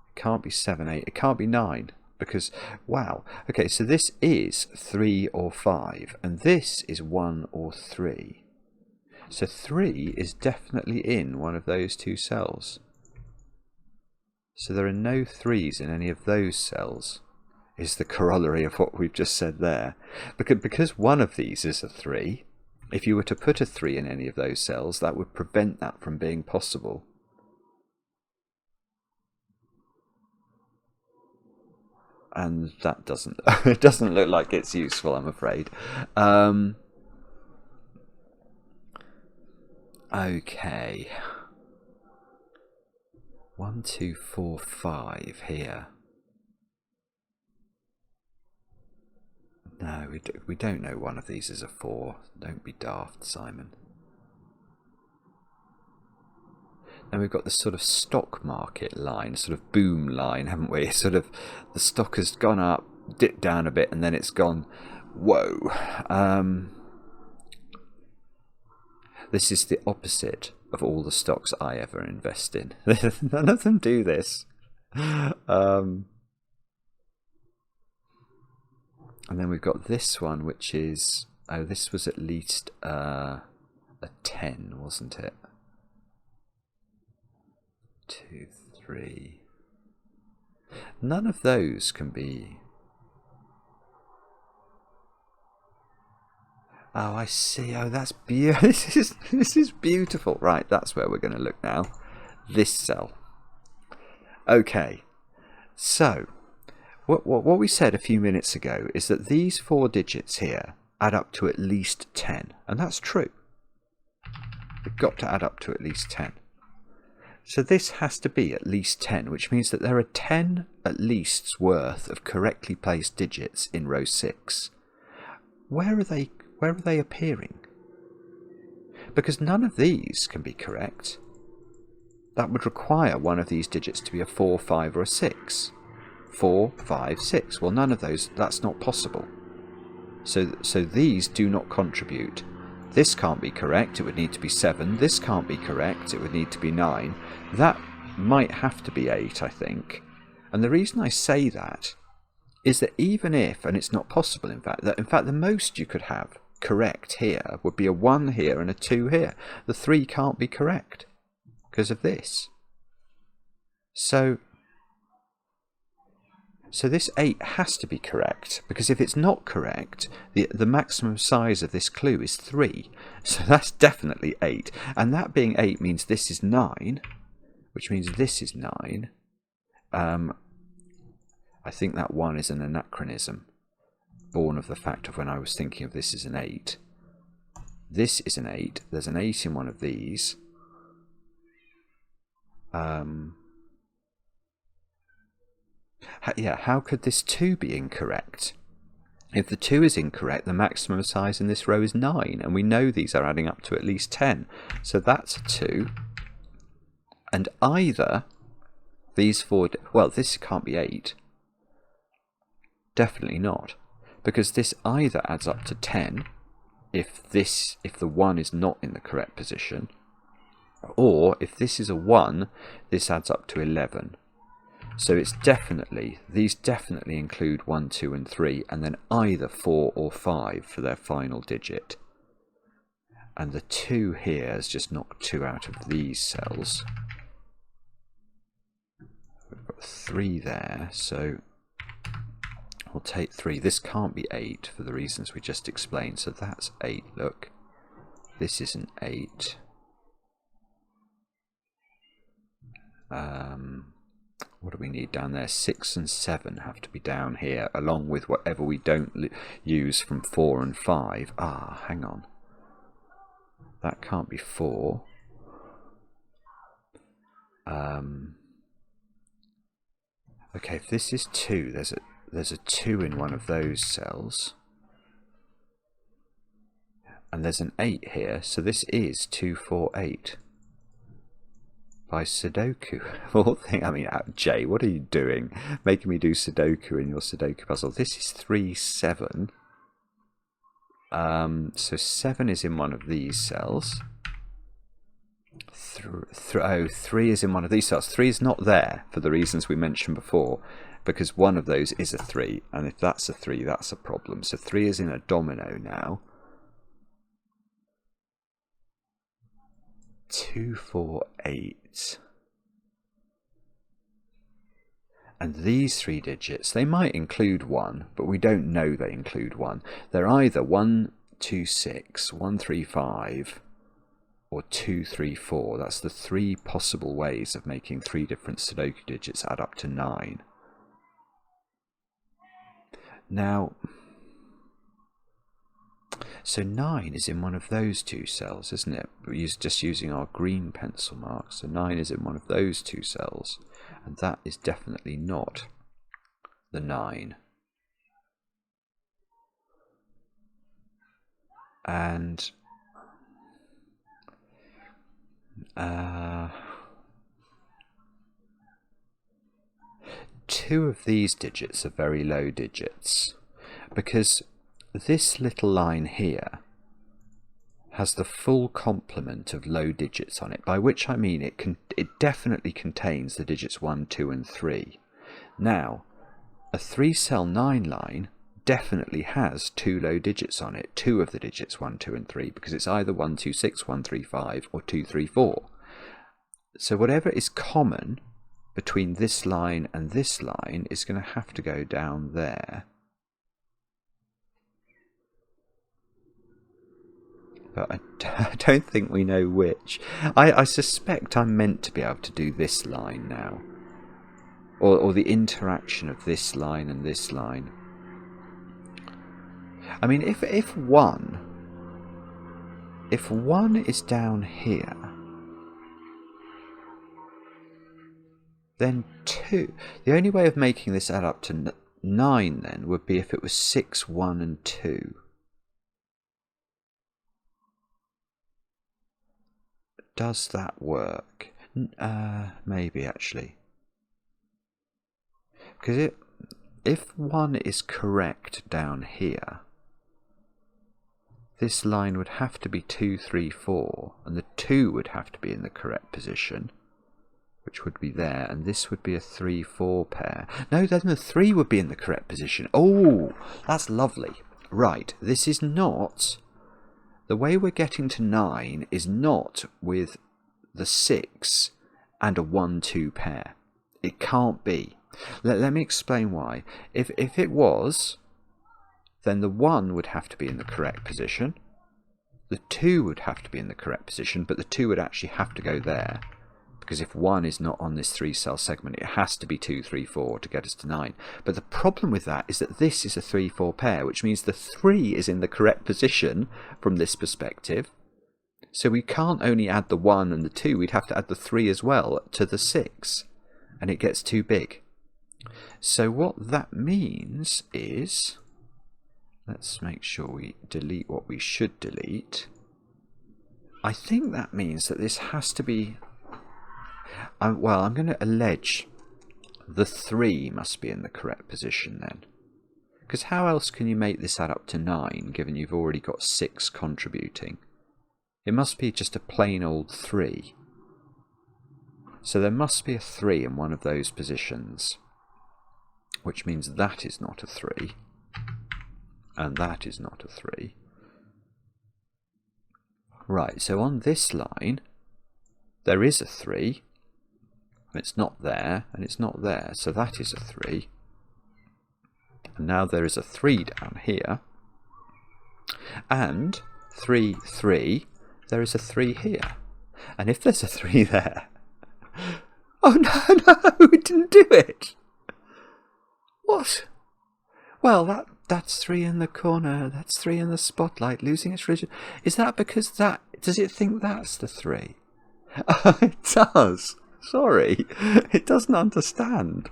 It can't be 7, 8, it can't be 9, because, wow. Okay, so this is 3 or 5, and this is 1 or 3. So 3 is definitely in one of those two cells. So there are no 3s in any of those cells, is the corollary of what we've just said there. Because one of these is a 3, if you were to put a 3 in any of those cells, that would prevent that from being possible. And that doesn't, it doesn't look like it's useful, I'm afraid. Okay. 1, 2, 4, 5 here. No, we don't know one of these is a 4. Don't be daft, Simon. Then we've got this sort of stock market line, sort of boom line, haven't we? Sort of the stock has gone up, dipped down a bit, and then it's gone, whoa. This is the opposite of all the stocks I ever invest in. None of them do this. And then we've got this one, which is... Oh, this was at least a 10, wasn't it? 2, 3... None of those can be... Oh, I see. Oh, that's beautiful. This is beautiful. Right, that's where we're going to look now. This cell. Okay. So, what we said a few minutes ago is that these 4 digits here add up to at least 10. And that's true. They've got to add up to at least 10. So this has to be at least 10, which means that there are 10 at least's worth of correctly placed digits in row 6. Where are they appearing? Because none of these can be correct. That would require one of these digits to be a 4, 5 or a 6. 4, 5, 6. Well, none of those, that's not possible. So these do not contribute. This can't be correct, it would need to be 7. This can't be correct, it would need to be 9. That might have to be 8, I think. And the reason I say that is that even if, and it's not possible in fact, that in fact the most you could have correct here would be a 1 here and a 2 here. The 3 can't be correct because of this. So this 8 has to be correct, because if it's not correct, the maximum size of this clue is 3. So that's definitely 8. And that being 8 means this is 9, which means this is 9. I think that 1 is an anachronism, born of the fact of when I was thinking of this as an 8. This is an 8. There's an 8 in one of these. Yeah, how could this 2 be incorrect? If the 2 is incorrect, the maximum size in this row is 9, and we know these are adding up to at least 10. So that's a 2. And either these 4... Well, this can't be 8. Definitely not. Because this either adds up to 10, if the 1 is not in the correct position, or if this is a 1, this adds up to 11. So it's definitely, these definitely include 1, 2 and 3, and then either 4 or 5 for their final digit. And the 2 here has just knocked 2 out of these cells. We've got 3 there, so we'll take 3. This can't be 8 for the reasons we just explained, so that's 8, look. This is an 8. What do we need down there? 6 and 7 have to be down here, along with whatever we don't use from 4 and 5. Ah, hang on. That can't be 4. Okay, if this is 2, there's a 2 in one of those cells. And there's an 8 here, so this is 2, 4, 8. By Sudoku. I mean, Jay, what are you doing? Making me do Sudoku in your Sudoku puzzle. This is 3, 7. So 7 is in one of these cells. 3 is in one of these cells. 3 is not there for the reasons we mentioned before, because one of those is a 3, and if that's a 3, that's a problem. So 3 is in a domino now. 2, 4, 8. And these 3 digits, they might include 1, but we don't know they include 1. They're either 1, 2, 6, 1, 3, 5, or 2, 3, 4. That's the 3 possible ways of making 3 different Sudoku digits add up to 9. Now, so 9 is in one of those 2 cells, isn't it? We're just using our green pencil mark. So 9 is in one of those 2 cells. And that is definitely not the 9. And 2 of these digits are very low digits, because this little line here has the full complement of low digits on it, by which I mean it definitely contains the digits 1, 2 and 3. Now, a 3-cell 9 line definitely has 2 low digits on it, 2 of the digits 1, 2 and 3, because it's either 1, 2, 6, 1, 3, 5 or 2, 3, 4. So whatever is common between this line and this line is going to have to go down there. But I don't think we know which. I suspect I'm meant to be able to do this line now. Or the interaction of this line and this line. I mean, if 1 is down here, then 2. The only way of making this add up to 9 then would be if it was 6, 1 and 2. Does that work? Maybe actually. Because if 1 is correct down here, this line would have to be 2, 3, 4, and the 2 would have to be in the correct position, which would be there, and this would be a 3, 4 pair. No, then the 3 would be in the correct position. Oh, that's lovely. Right, this is not... The way we're getting to 9 is not with the 6 and a 1, 2 pair. It can't be. Let me explain why. If it was, then the 1 would have to be in the correct position. The 2 would have to be in the correct position, but the 2 would actually have to go there. Because if 1 is not on this 3-cell segment, it has to be 2, 3, 4 to get us to 9. But the problem with that is that this is a 3, 4 pair, which means the 3 is in the correct position from this perspective. So we can't only add the 1 and the 2, we'd have to add the 3 as well to the 6. And it gets too big. So what that means is... Let's make sure we delete what we should delete. I think that means that this has to be... well, I'm going to allege the 3 must be in the correct position then. Because how else can you make this add up to 9, given you've already got 6 contributing? It must be just a plain old 3. So there must be a 3 in one of those positions, which means that is not a 3, and that is not a 3. Right, so on this line, there is a 3, and it's not there, and it's not there, so that is a 3. And now there is a 3 down here, and 3, 3, there is a 3 here. And if there's a 3 there... Oh no, it didn't do it! What? Well, that's 3 in the corner, that's 3 in the spotlight, losing its religion. Is that because that... Does it think that's the 3? Oh, it does! Sorry, it doesn't understand.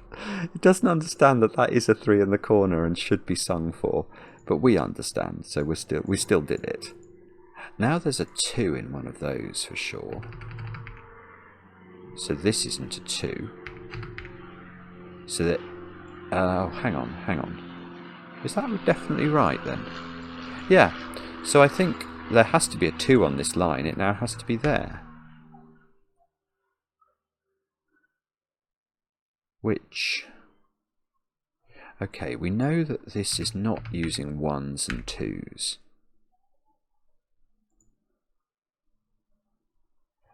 It doesn't understand that that is a 3 in the corner and should be sung for. But we understand, so we still did it. Now there's a 2 in one of those for sure. So this isn't a 2. So that... oh, hang on. Is that definitely right then? Yeah, so I think there has to be a 2 on this line. It now has to be there. Which... okay, we know that this is not using 1s and 2s.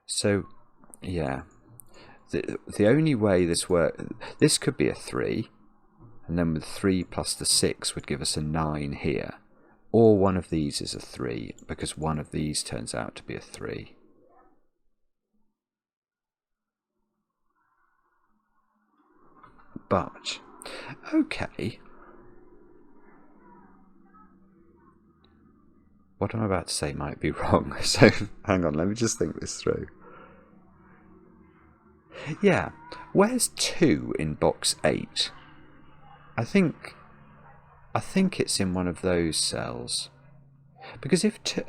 So, yeah. The only way this works... this could be a 3. And then with 3 plus the 6 would give us a 9 here. Or one of these is a 3, because one of these turns out to be a 3. But, okay. What I'm about to say might be wrong, so hang on, let me just think this through. Yeah, where's 2 in box 8? I think it's in one of those cells, because if 2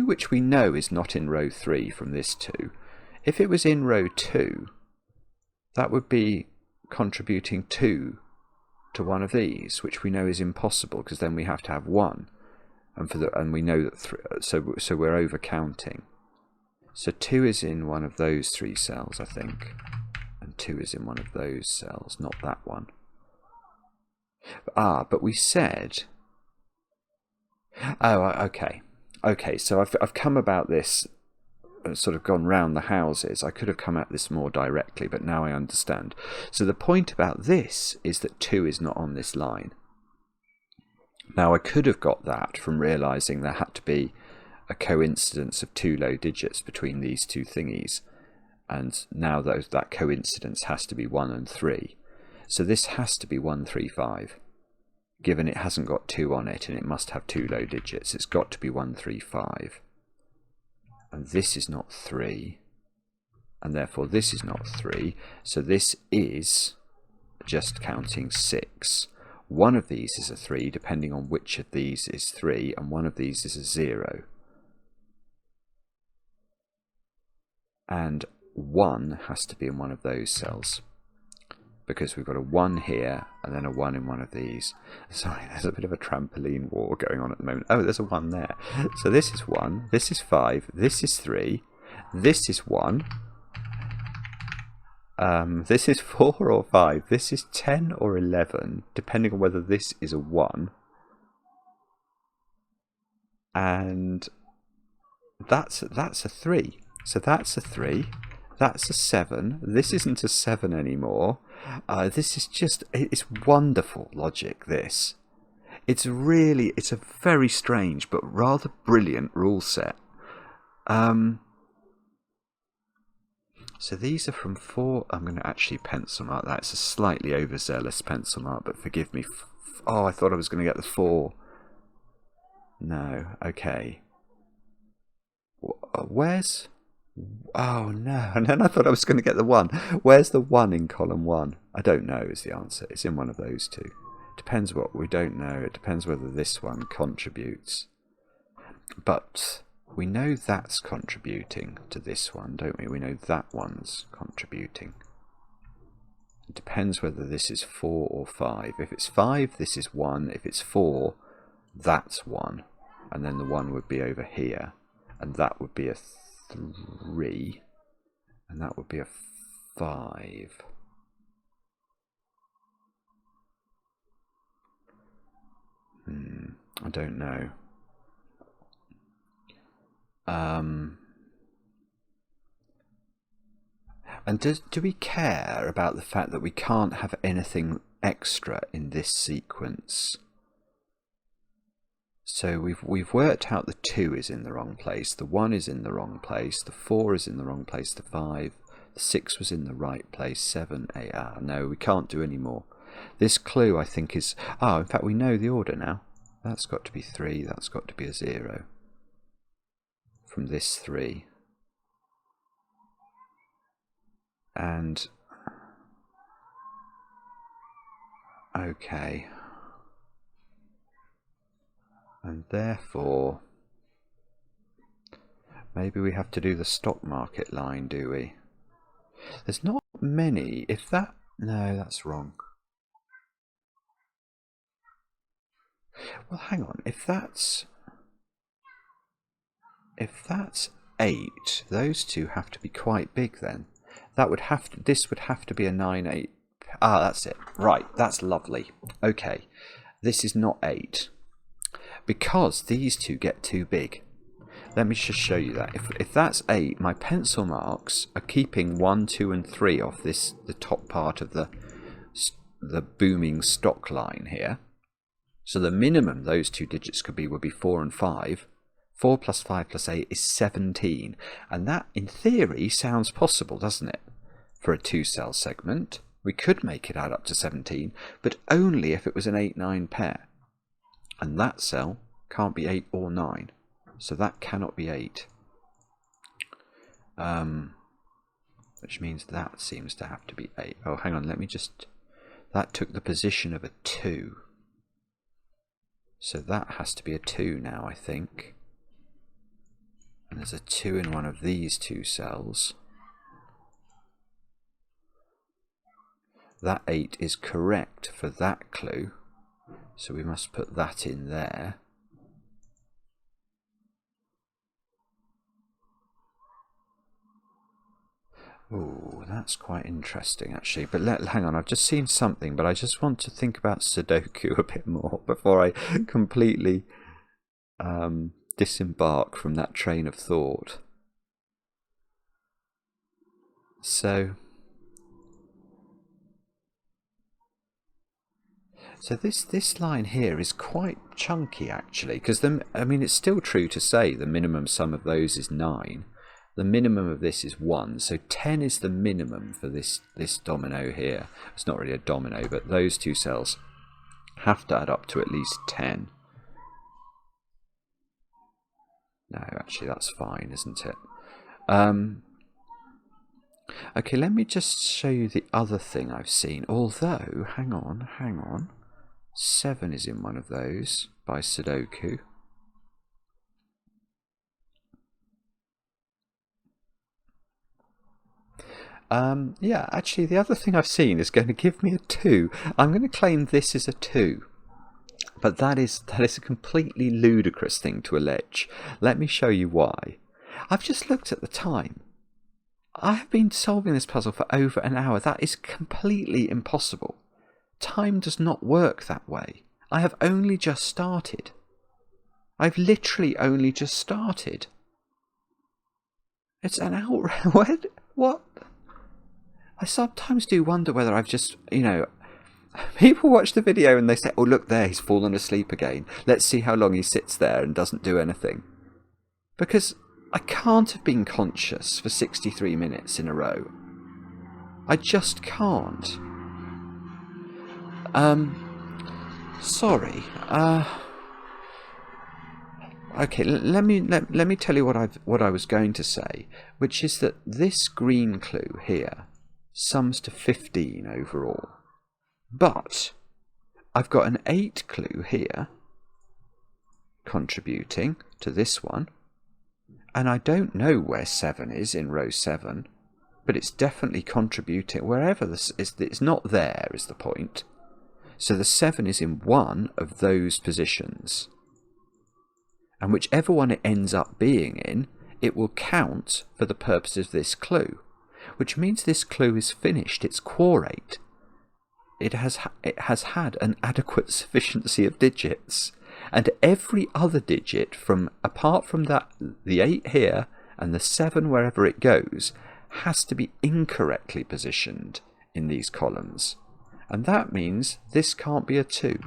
which we know is not in row 3 from this 2, if it was in row 2, that would be contributing 2 to one of these, which we know is impossible because then we have to have 1, and we know that so we're over counting. So 2 is in one of those 3 cells, I think. And 2 is in one of those cells, not that one. Ah, but we said... oh, okay. Okay, so I've come about this, sort of gone round the houses. I could have come at this more directly, but now I understand. So the point about this is that 2 is not on this line. Now I could have got that from realising there had to be a coincidence of 2 low digits between these 2 thingies. And now that coincidence has to be 1 and 3. So this has to be 135. Given it hasn't got 2 on it and it must have 2 low digits, it's got to be 135. And this is not 3. And therefore this is not 3. So this is just counting 6. One of these is a 3, depending on which of these is 3, and one of these is a 0. And 1 has to be in one of those cells, because we've got a 1 here and then a 1 in one of these. Sorry, there's a bit of a trampoline war going on at the moment. Oh, there's a 1 there. So this is 1, this is 5, this is 3, this is 1, this is 4 or 5, this is 10 or 11, depending on whether this is a 1. And that's a 3. So that's a 3. That's a 7. This isn't a 7 anymore. This is just, it's wonderful logic, this. It's a very strange but rather brilliant rule set. So these are from 4. I'm going to actually pencil mark that. It's a slightly overzealous pencil mark, but forgive me. Oh, I thought I was going to get the 4. No, okay. Where's... oh no, and then I thought I was going to get the 1. Where's the 1 in column 1? I don't know is the answer. It's in one of those 2. Depends what we don't know. It depends whether this one contributes. But we know that's contributing to this one, don't we? We know that one's contributing. It depends whether this is 4 or 5. If it's 5, this is 1. If it's 4, that's 1. And then the 1 would be over here. And that would be a 3, and that would be a 5. I don't know. And do we care about the fact that we can't have anything extra in this sequence? So we've worked out the 2 is in the wrong place, the 1 is in the wrong place, the 4 is in the wrong place, the 5, the 6 was in the right place, 7, 8, no, we can't do any more. This clue, I think, is... oh, in fact, we know the order now. That's got to be 3, that's got to be a 0. From this 3. And okay, and therefore maybe we have to do the stock market line, do we? There's not many. If that... No, that's wrong. Well, hang on. If that's 8, those two have to be quite big then. That would have to... This would have to be a 9-8. Ah, that's it. Right, that's lovely. Okay, this is not 8. Because these two get too big. Let me just show you that. If that's 8, my pencil marks are keeping 1, 2 and 3 off the top part of the booming stock line here. So the minimum those two digits could be would be 4 and 5. 4 plus 5 plus 8 is 17. And that, in theory, sounds possible, doesn't it? For a 2-cell segment, we could make it add up to 17, but only if it was an 8-9 pair. And that cell can't be 8 or 9. So that cannot be 8. Which means that seems to have to be 8. Oh, hang on, let me just... That took the position of a 2. So that has to be a 2 now, I think. And there's a 2 in one of these 2 cells. That 8 is correct for that clue. So we must put that in there. Oh, that's quite interesting actually. But hang on, I've just seen something, but I just want to think about Sudoku a bit more before I completely disembark from that train of thought. So this line here is quite chunky actually, because I mean, it's still true to say the minimum sum of those is 9. The minimum of this is 1, so 10 is the minimum for this domino here. It's not really a domino, but those 2 cells have to add up to at least 10. No, actually that's fine, isn't it? Okay, let me just show you the other thing I've seen. Although, hang on. 7 is in one of those by Sudoku. Yeah, actually the other thing I've seen is going to give me a 2. I'm going to claim this is a 2. But that is a completely ludicrous thing to allege. Let me show you why. I've just looked at the time. I have been solving this puzzle for over an hour. That is completely impossible. Time does not work that way. I have only just started. I've literally only just started. It's an outrage. What? I sometimes do wonder whether I've just, you know, people watch the video and they say, oh look there, he's fallen asleep again. Let's see how long he sits there and doesn't do anything. Because I can't have been conscious for 63 minutes in a row. I just can't. Sorry. Okay, let me tell you what I was going to say, which is that this green clue here sums to 15 overall. But I've got an 8 clue here contributing to this one, and I don't know where 7 is in row 7, but it's definitely contributing wherever this is. It's not there is the point. So the 7 is in one of those positions, and whichever one it ends up being in, it will count for the purposes of this clue, which means this clue is finished. It's quorate. It has had an adequate sufficiency of digits, and every other digit apart from that, the 8 here and the 7 wherever it goes, has to be incorrectly positioned in these columns. And that means this can't be a 2,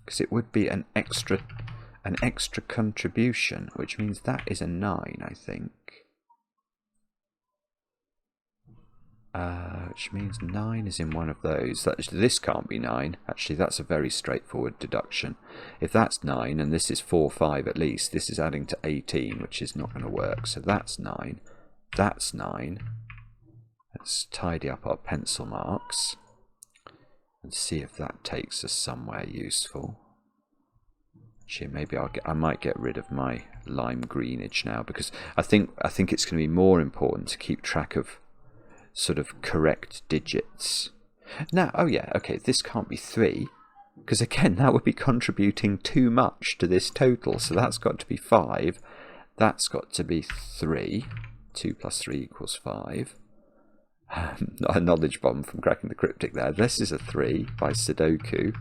because it would be an extra contribution, which means that is a 9, I think. Which means 9 is in one of those. This can't be 9. Actually, that's a very straightforward deduction. If that's 9 and this is 4, 5 at least, this is adding to 18, which is not going to work. So that's 9. That's 9. Let's tidy up our pencil marks and see if that takes us somewhere useful. Actually, maybe I might get rid of my lime greenage now, because I think it's going to be more important to keep track of sort of correct digits. Now, oh yeah, okay, this can't be 3, because again, that would be contributing too much to this total. So that's got to be 5. That's got to be 3. 2 plus 3 equals 5. Not a knowledge bomb from cracking the cryptic there. This is a 3 by Sudoku.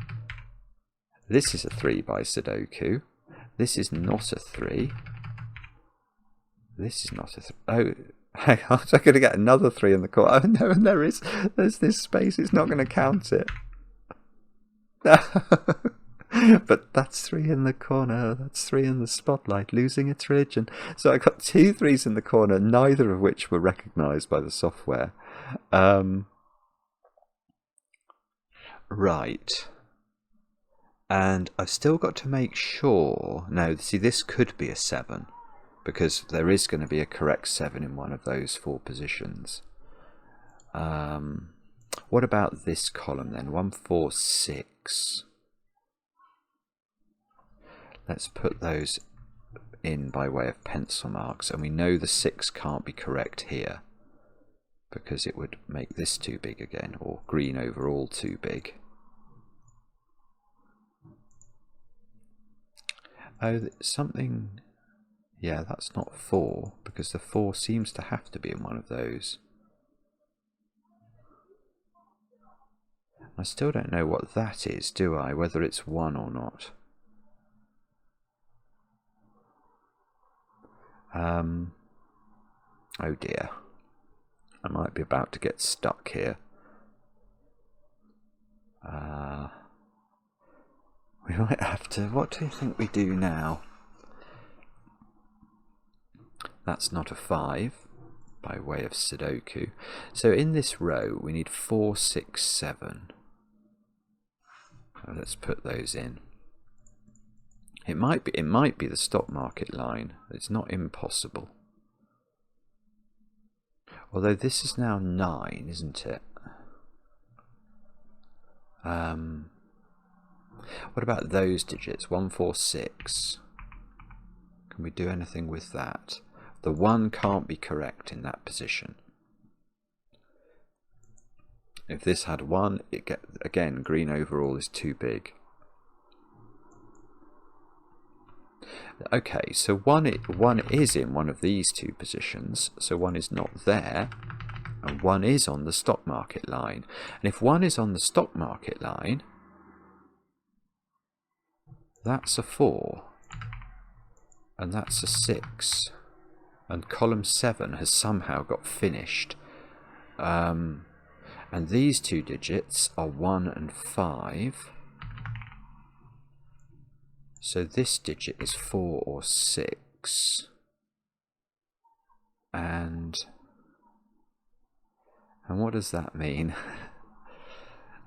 This is a 3 by Sudoku. This is not a 3. This is not a 3. Oh, hang on, I'm going to get another 3 in the corner. Oh no, and there's this space. It's not going to count it. But that's 3 in the corner. That's 3 in the spotlight, losing its religion. So I got 2 3s in the corner, neither of which were recognised by the software. Right. And I've still got to make sure. Now, see, this could be a 7, because there is going to be a correct 7 in one of those 4 positions. What about this column then? 1, 4, 6. Let's put those in by way of pencil marks, and we know the 6 can't be correct here, because it would make this too big again, or green overall too big. Oh, something... Yeah, that's not 4, because the 4 seems to have to be in one of those. I still don't know what that is, do I? Whether it's 1 or not. Oh dear. I might be about to get stuck here. We might have to... What do you think we do now? That's not a 5 by way of Sudoku. So in this row we need 4, 6, 7. So let's put those in. It might be the stock market line. It's not impossible. Although this is now 9, isn't it? What about those digits? 1, 4, 6. Can we do anything with that? The 1 can't be correct in that position. If this had 1, again, green overall is too big. Okay, so 1 is in one of these 2 positions, so 1 is not there, and 1 is on the stock market line. And if 1 is on the stock market line, that's a 4, and that's a 6, and column 7 has somehow got finished. And these 2 digits are 1 and 5. So this digit is 4 or 6. And what does that mean?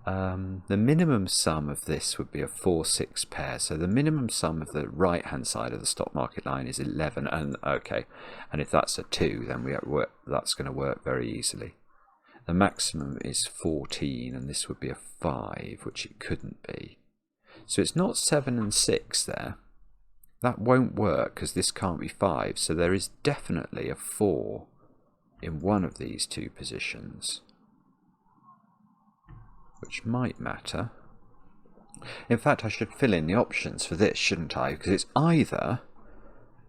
The minimum sum of this would be a 4, 6 pair. So the minimum sum of the right hand side of the stock market line is 11. And okay, and if that's a 2, then that's going to work very easily. The maximum is 14, and this would be a 5, which it couldn't be. So it's not 7 and 6 there. That won't work because this can't be 5. So there is definitely a 4 in one of these 2 positions, which might matter. In fact, I should fill in the options for this, shouldn't I? Because it's either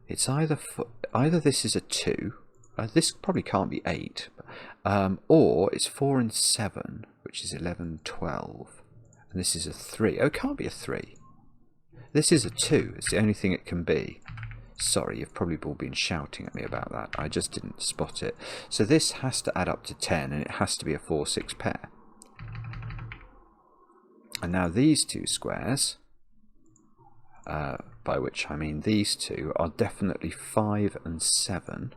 this is a 2. This probably can't be 8, or it's 4 and 7, which is 11, 12. And this is a 3. Oh, it can't be a 3. This is a 2. It's the only thing it can be. Sorry, you've probably all been shouting at me about that. I just didn't spot it. So this has to add up to 10, and it has to be a 4, 6 pair. And now these 2 squares, by which I mean these 2, are definitely 5 and 7.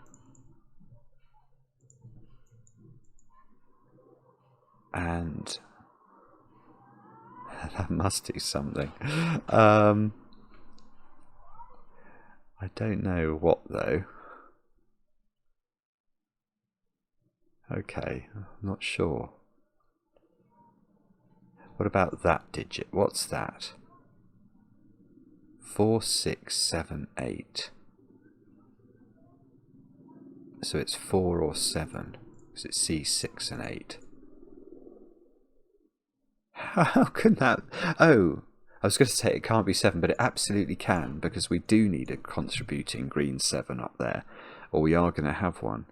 And that must do something. I don't know what though. Okay, I'm not sure. What about that digit? What's that? 4, 6, 7, 8. So it's 4 or 7, because it's C, 6 and 8. How can that... Oh, I was going to say it can't be 7, but it absolutely can, because we do need a contributing green 7 up there, or we are going to have one.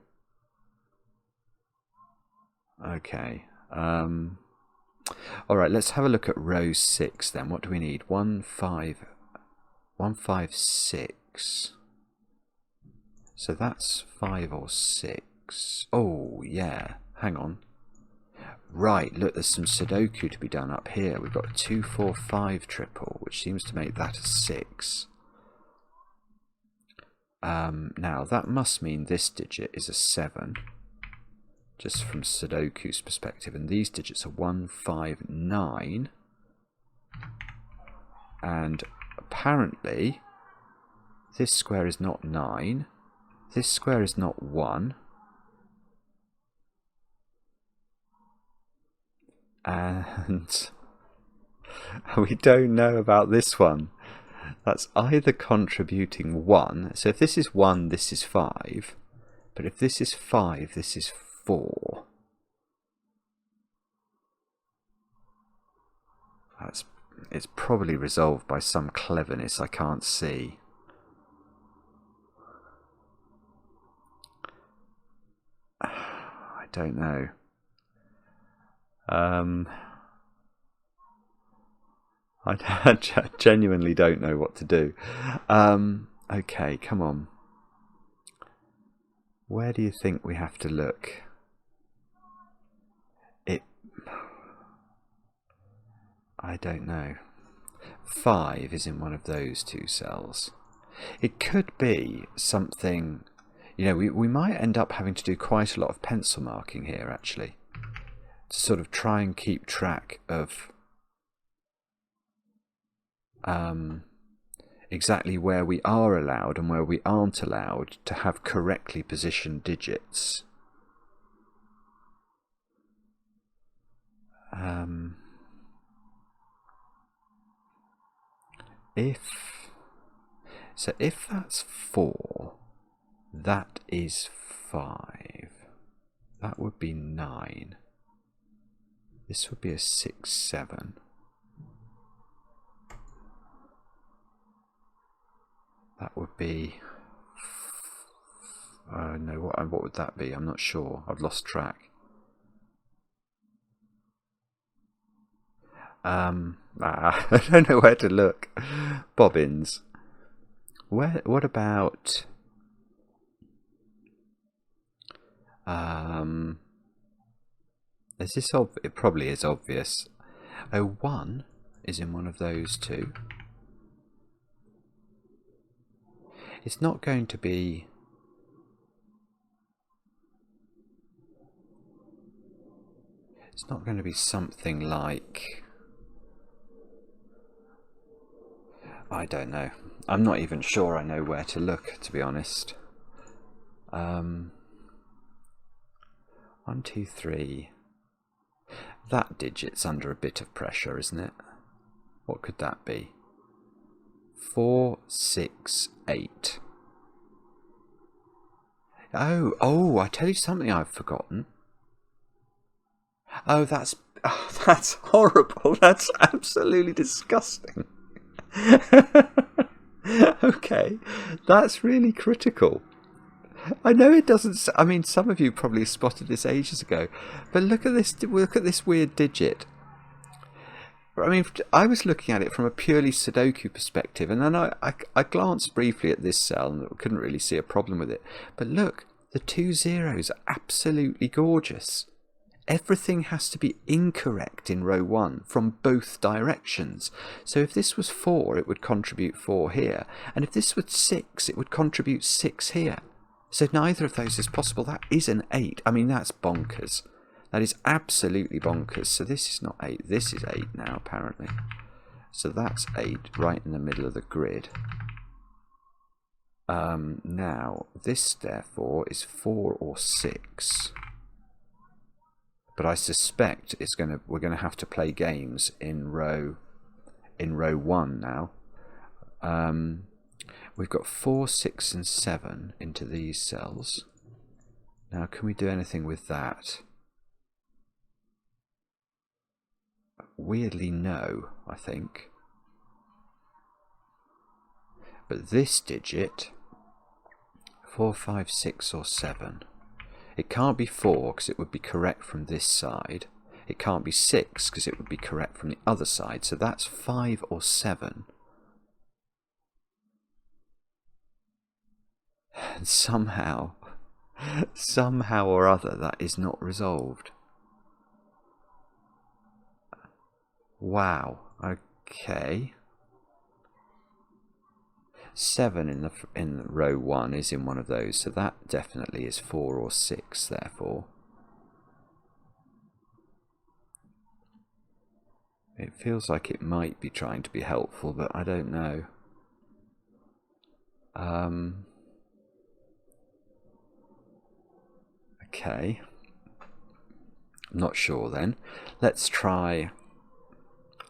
Okay. Alright, let's have a look at row 6 then. What do we need? 1, 5, 1, 5, 6. So that's 5 or 6. Oh, yeah. Hang on. Right, look, there's some Sudoku to be done up here. We've got a 2, 4, 5 triple, which seems to make that a 6. Now, that must mean this digit is a 7, just from Sudoku's perspective. And these digits are 1, 5, 9. And apparently, this square is not 9. This square is not 1. And we don't know about this one. That's either contributing 1. So if this is 1, this is 5. But if this is 5, this is 4. It's probably resolved by some cleverness I can't see. I don't know. I genuinely don't know what to do. Okay, come on. Where do you think we have to look? I don't know. 5 is in one of those two cells. It could be something... You know, we might end up having to do quite a lot of pencil marking here, actually, to sort of try and keep track of exactly where we are allowed and where we aren't allowed to have correctly positioned digits. If that's 4, that is 5. That would be 9. This would be a 6, 7. That would be... no, what would that be? I'm not sure. I've lost track. I don't know where to look. Bobbins. What about... is this it probably is obvious. 1 is in one of those two. It's not going to be... It's not going to be something like... I don't know. I'm not even sure I know where to look, to be honest. 1, 2, 3. That digit's under a bit of pressure, isn't it? What could that be? 4, 6, 8. Oh, I tell you something I've forgotten. Oh, that's horrible. That's absolutely disgusting. Okay, that's really critical. I know it doesn't... I mean, some of you probably spotted this ages ago, but look at this weird digit. I mean, I was looking at it from a purely Sudoku perspective, and then I glanced briefly at this cell and couldn't really see a problem with it. But look, the 2 zeros are absolutely gorgeous. Everything has to be incorrect in row 1 from both directions. So if this was 4, it would contribute 4 here. And if this was 6, it would contribute 6 here. So neither of those is possible. That is an 8. I mean, that's bonkers. That is absolutely bonkers. So this is not 8. This is 8 now, apparently. So that's 8 right in the middle of the grid. Now, this, therefore, is 4 or 6. but I suspect we're gonna have to play games in row 1 now. We've got 4, 6 and 7 into these cells. Now can we do anything with that? Weirdly no, I think. But this digit, 4, 5, 6 or 7, it can't be 4 because it would be correct from this side. It can't be 6 because it would be correct from the other side. So that's 5 or 7. And somehow or other that is not resolved. Wow. Okay. 7 in row 1 is in one of those, so that definitely is 4 or 6, therefore. It feels like it might be trying to be helpful, but I don't know. Okay. I'm not sure then. Let's try.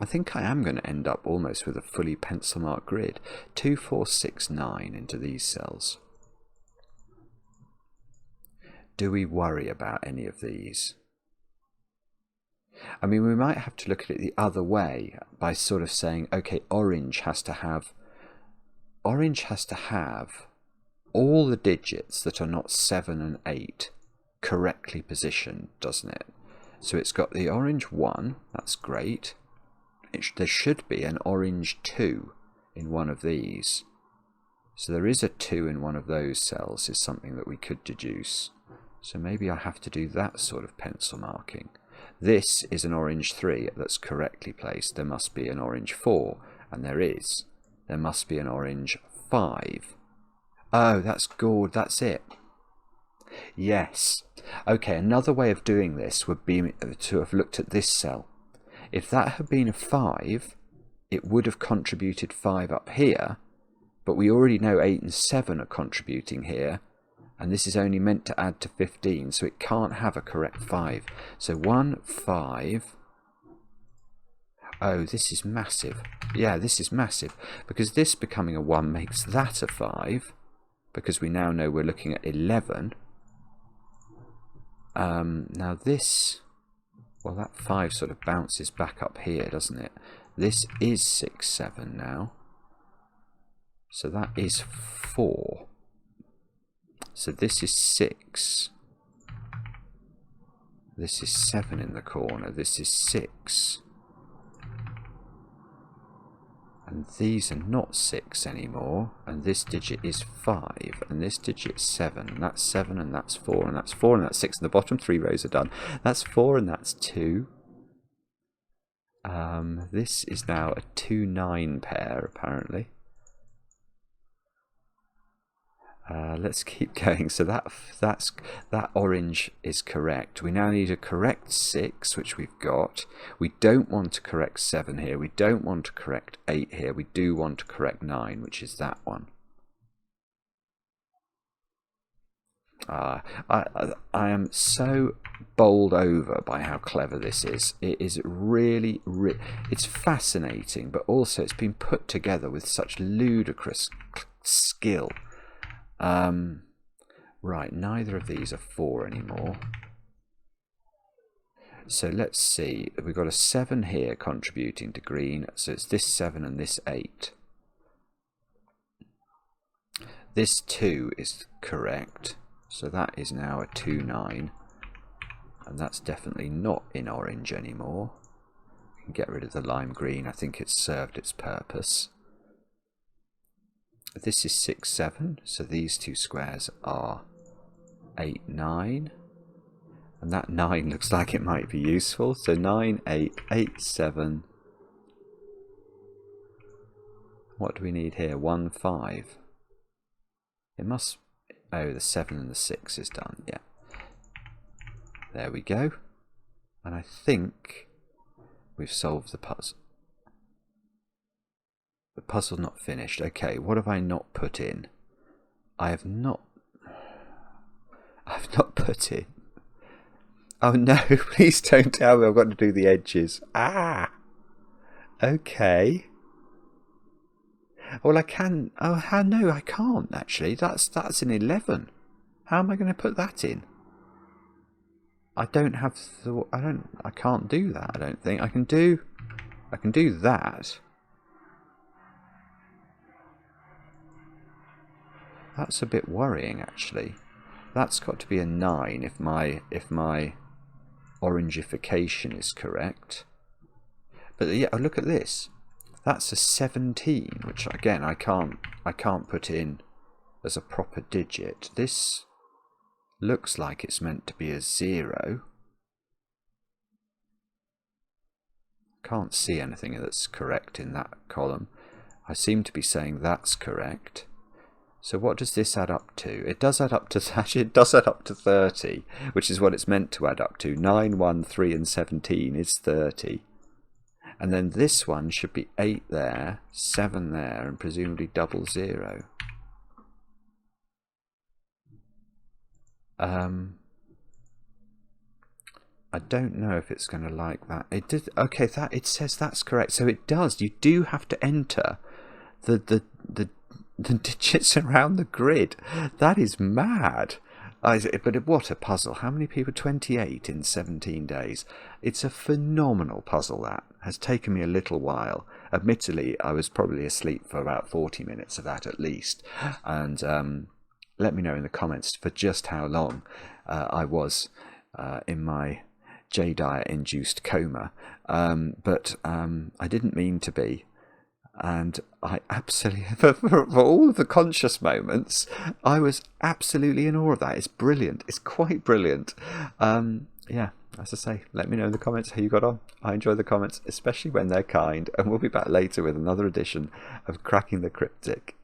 I think I am going to end up almost with a fully pencil mark grid. 2, 4, 6, 9 into these cells. Do we worry about any of these? I mean, we might have to look at it the other way by sort of saying, okay, orange has to have all the digits that are not 7 and 8 correctly positioned, doesn't it? So it's got the orange 1, that's great. There should be an orange 2 in one of these. So there is a 2 in one of those cells, is something that we could deduce. So maybe I have to do that sort of pencil marking. This is an orange 3 that's correctly placed. There must be an orange 4, and there is. There must be an orange 5. Oh, that's good, that's it. Yes. Okay, another way of doing this would be to have looked at this cell. If that had been a 5, it would have contributed 5 up here, but we already know 8 and 7 are contributing here, and this is only meant to add to 15, so it can't have a correct 5. So 1, 5. Oh, this is massive. Yeah, this is massive, because this becoming a 1 makes that a 5, because we now know we're looking at 11. Now this, well, that 5 sort of bounces back up here, doesn't it? This is 6, 7 now. So that is 4. So this is 6. This is 7 in the corner. This is 6. And these are not 6 anymore. And this digit is 5. And this digit is 7. And that's 7 and that's 4. And that's 4 and that's 6. And the bottom 3 rows are done. That's 4 and that's 2. This is now a 2-9 pair, apparently. Let's keep going. So that orange is correct. We now need a correct 6, which we've got. We don't want to correct 7 here. We don't want to correct 8 here. We do want to correct 9, which is that one. I am so bowled over by how clever this is. It is really, it's fascinating, but also it's been put together with such ludicrous skill. Right, neither of these are 4 anymore. So let's see, we've got a 7 here contributing to green, so it's this 7 and this 8. This 2 is correct, so that is now a 2-9, and that's definitely not in orange anymore. We can get rid of the lime green, I think it's served its purpose. This is 6, 7, so these two squares are 8, 9, and that 9 looks like it might be useful. So 9, 8, 8, 7. What do we need here? 1, 5. It must. Oh, the 7 and the 6 is done. Yeah. There we go. And I think we've solved the puzzle. The puzzle not finished. Okay, what have I not put in? I've not put in Oh no, please don't tell me I've got to do the edges. Ah! Okay. Well, I can... Oh, how? No, I can't, actually. That's an 11. How am I going to put that in? I don't have the... I can't do that, I don't think. I can do that. That's a bit worrying, actually. That's got to be a 9 if my orangification is correct. But yeah, look at this. That's a 17, which again I can't put in as a proper digit. This looks like it's meant to be a 0. Can't see anything that's correct in that column. I seem to be saying that's correct. So what does this add up to? It does add up to actually it does add up to 30, which is what it's meant to add up to. 9, 1, 3 and 17 is 30. And then this one should be 8 there, 7 there, and presumably double 0. I don't know if it's going to like that. It did. Okay, that it says that's correct. So it does. You do have to enter the digits around the grid. That is mad. But what a puzzle. How many people? 28 in 17 days. It's a phenomenal puzzle. That has taken me a little while. Admittedly, I was probably asleep for about 40 minutes of that at least. And let me know in the comments for just how long I was in my Jay Dyer induced coma. But I didn't mean to be. And I absolutely, for all of the conscious moments, I was absolutely in awe of that. It's brilliant. It's quite brilliant. Yeah, as I say, let me know in the comments how you got on. I enjoy the comments, especially when they're kind. And we'll be back later with another edition of Cracking the Cryptic.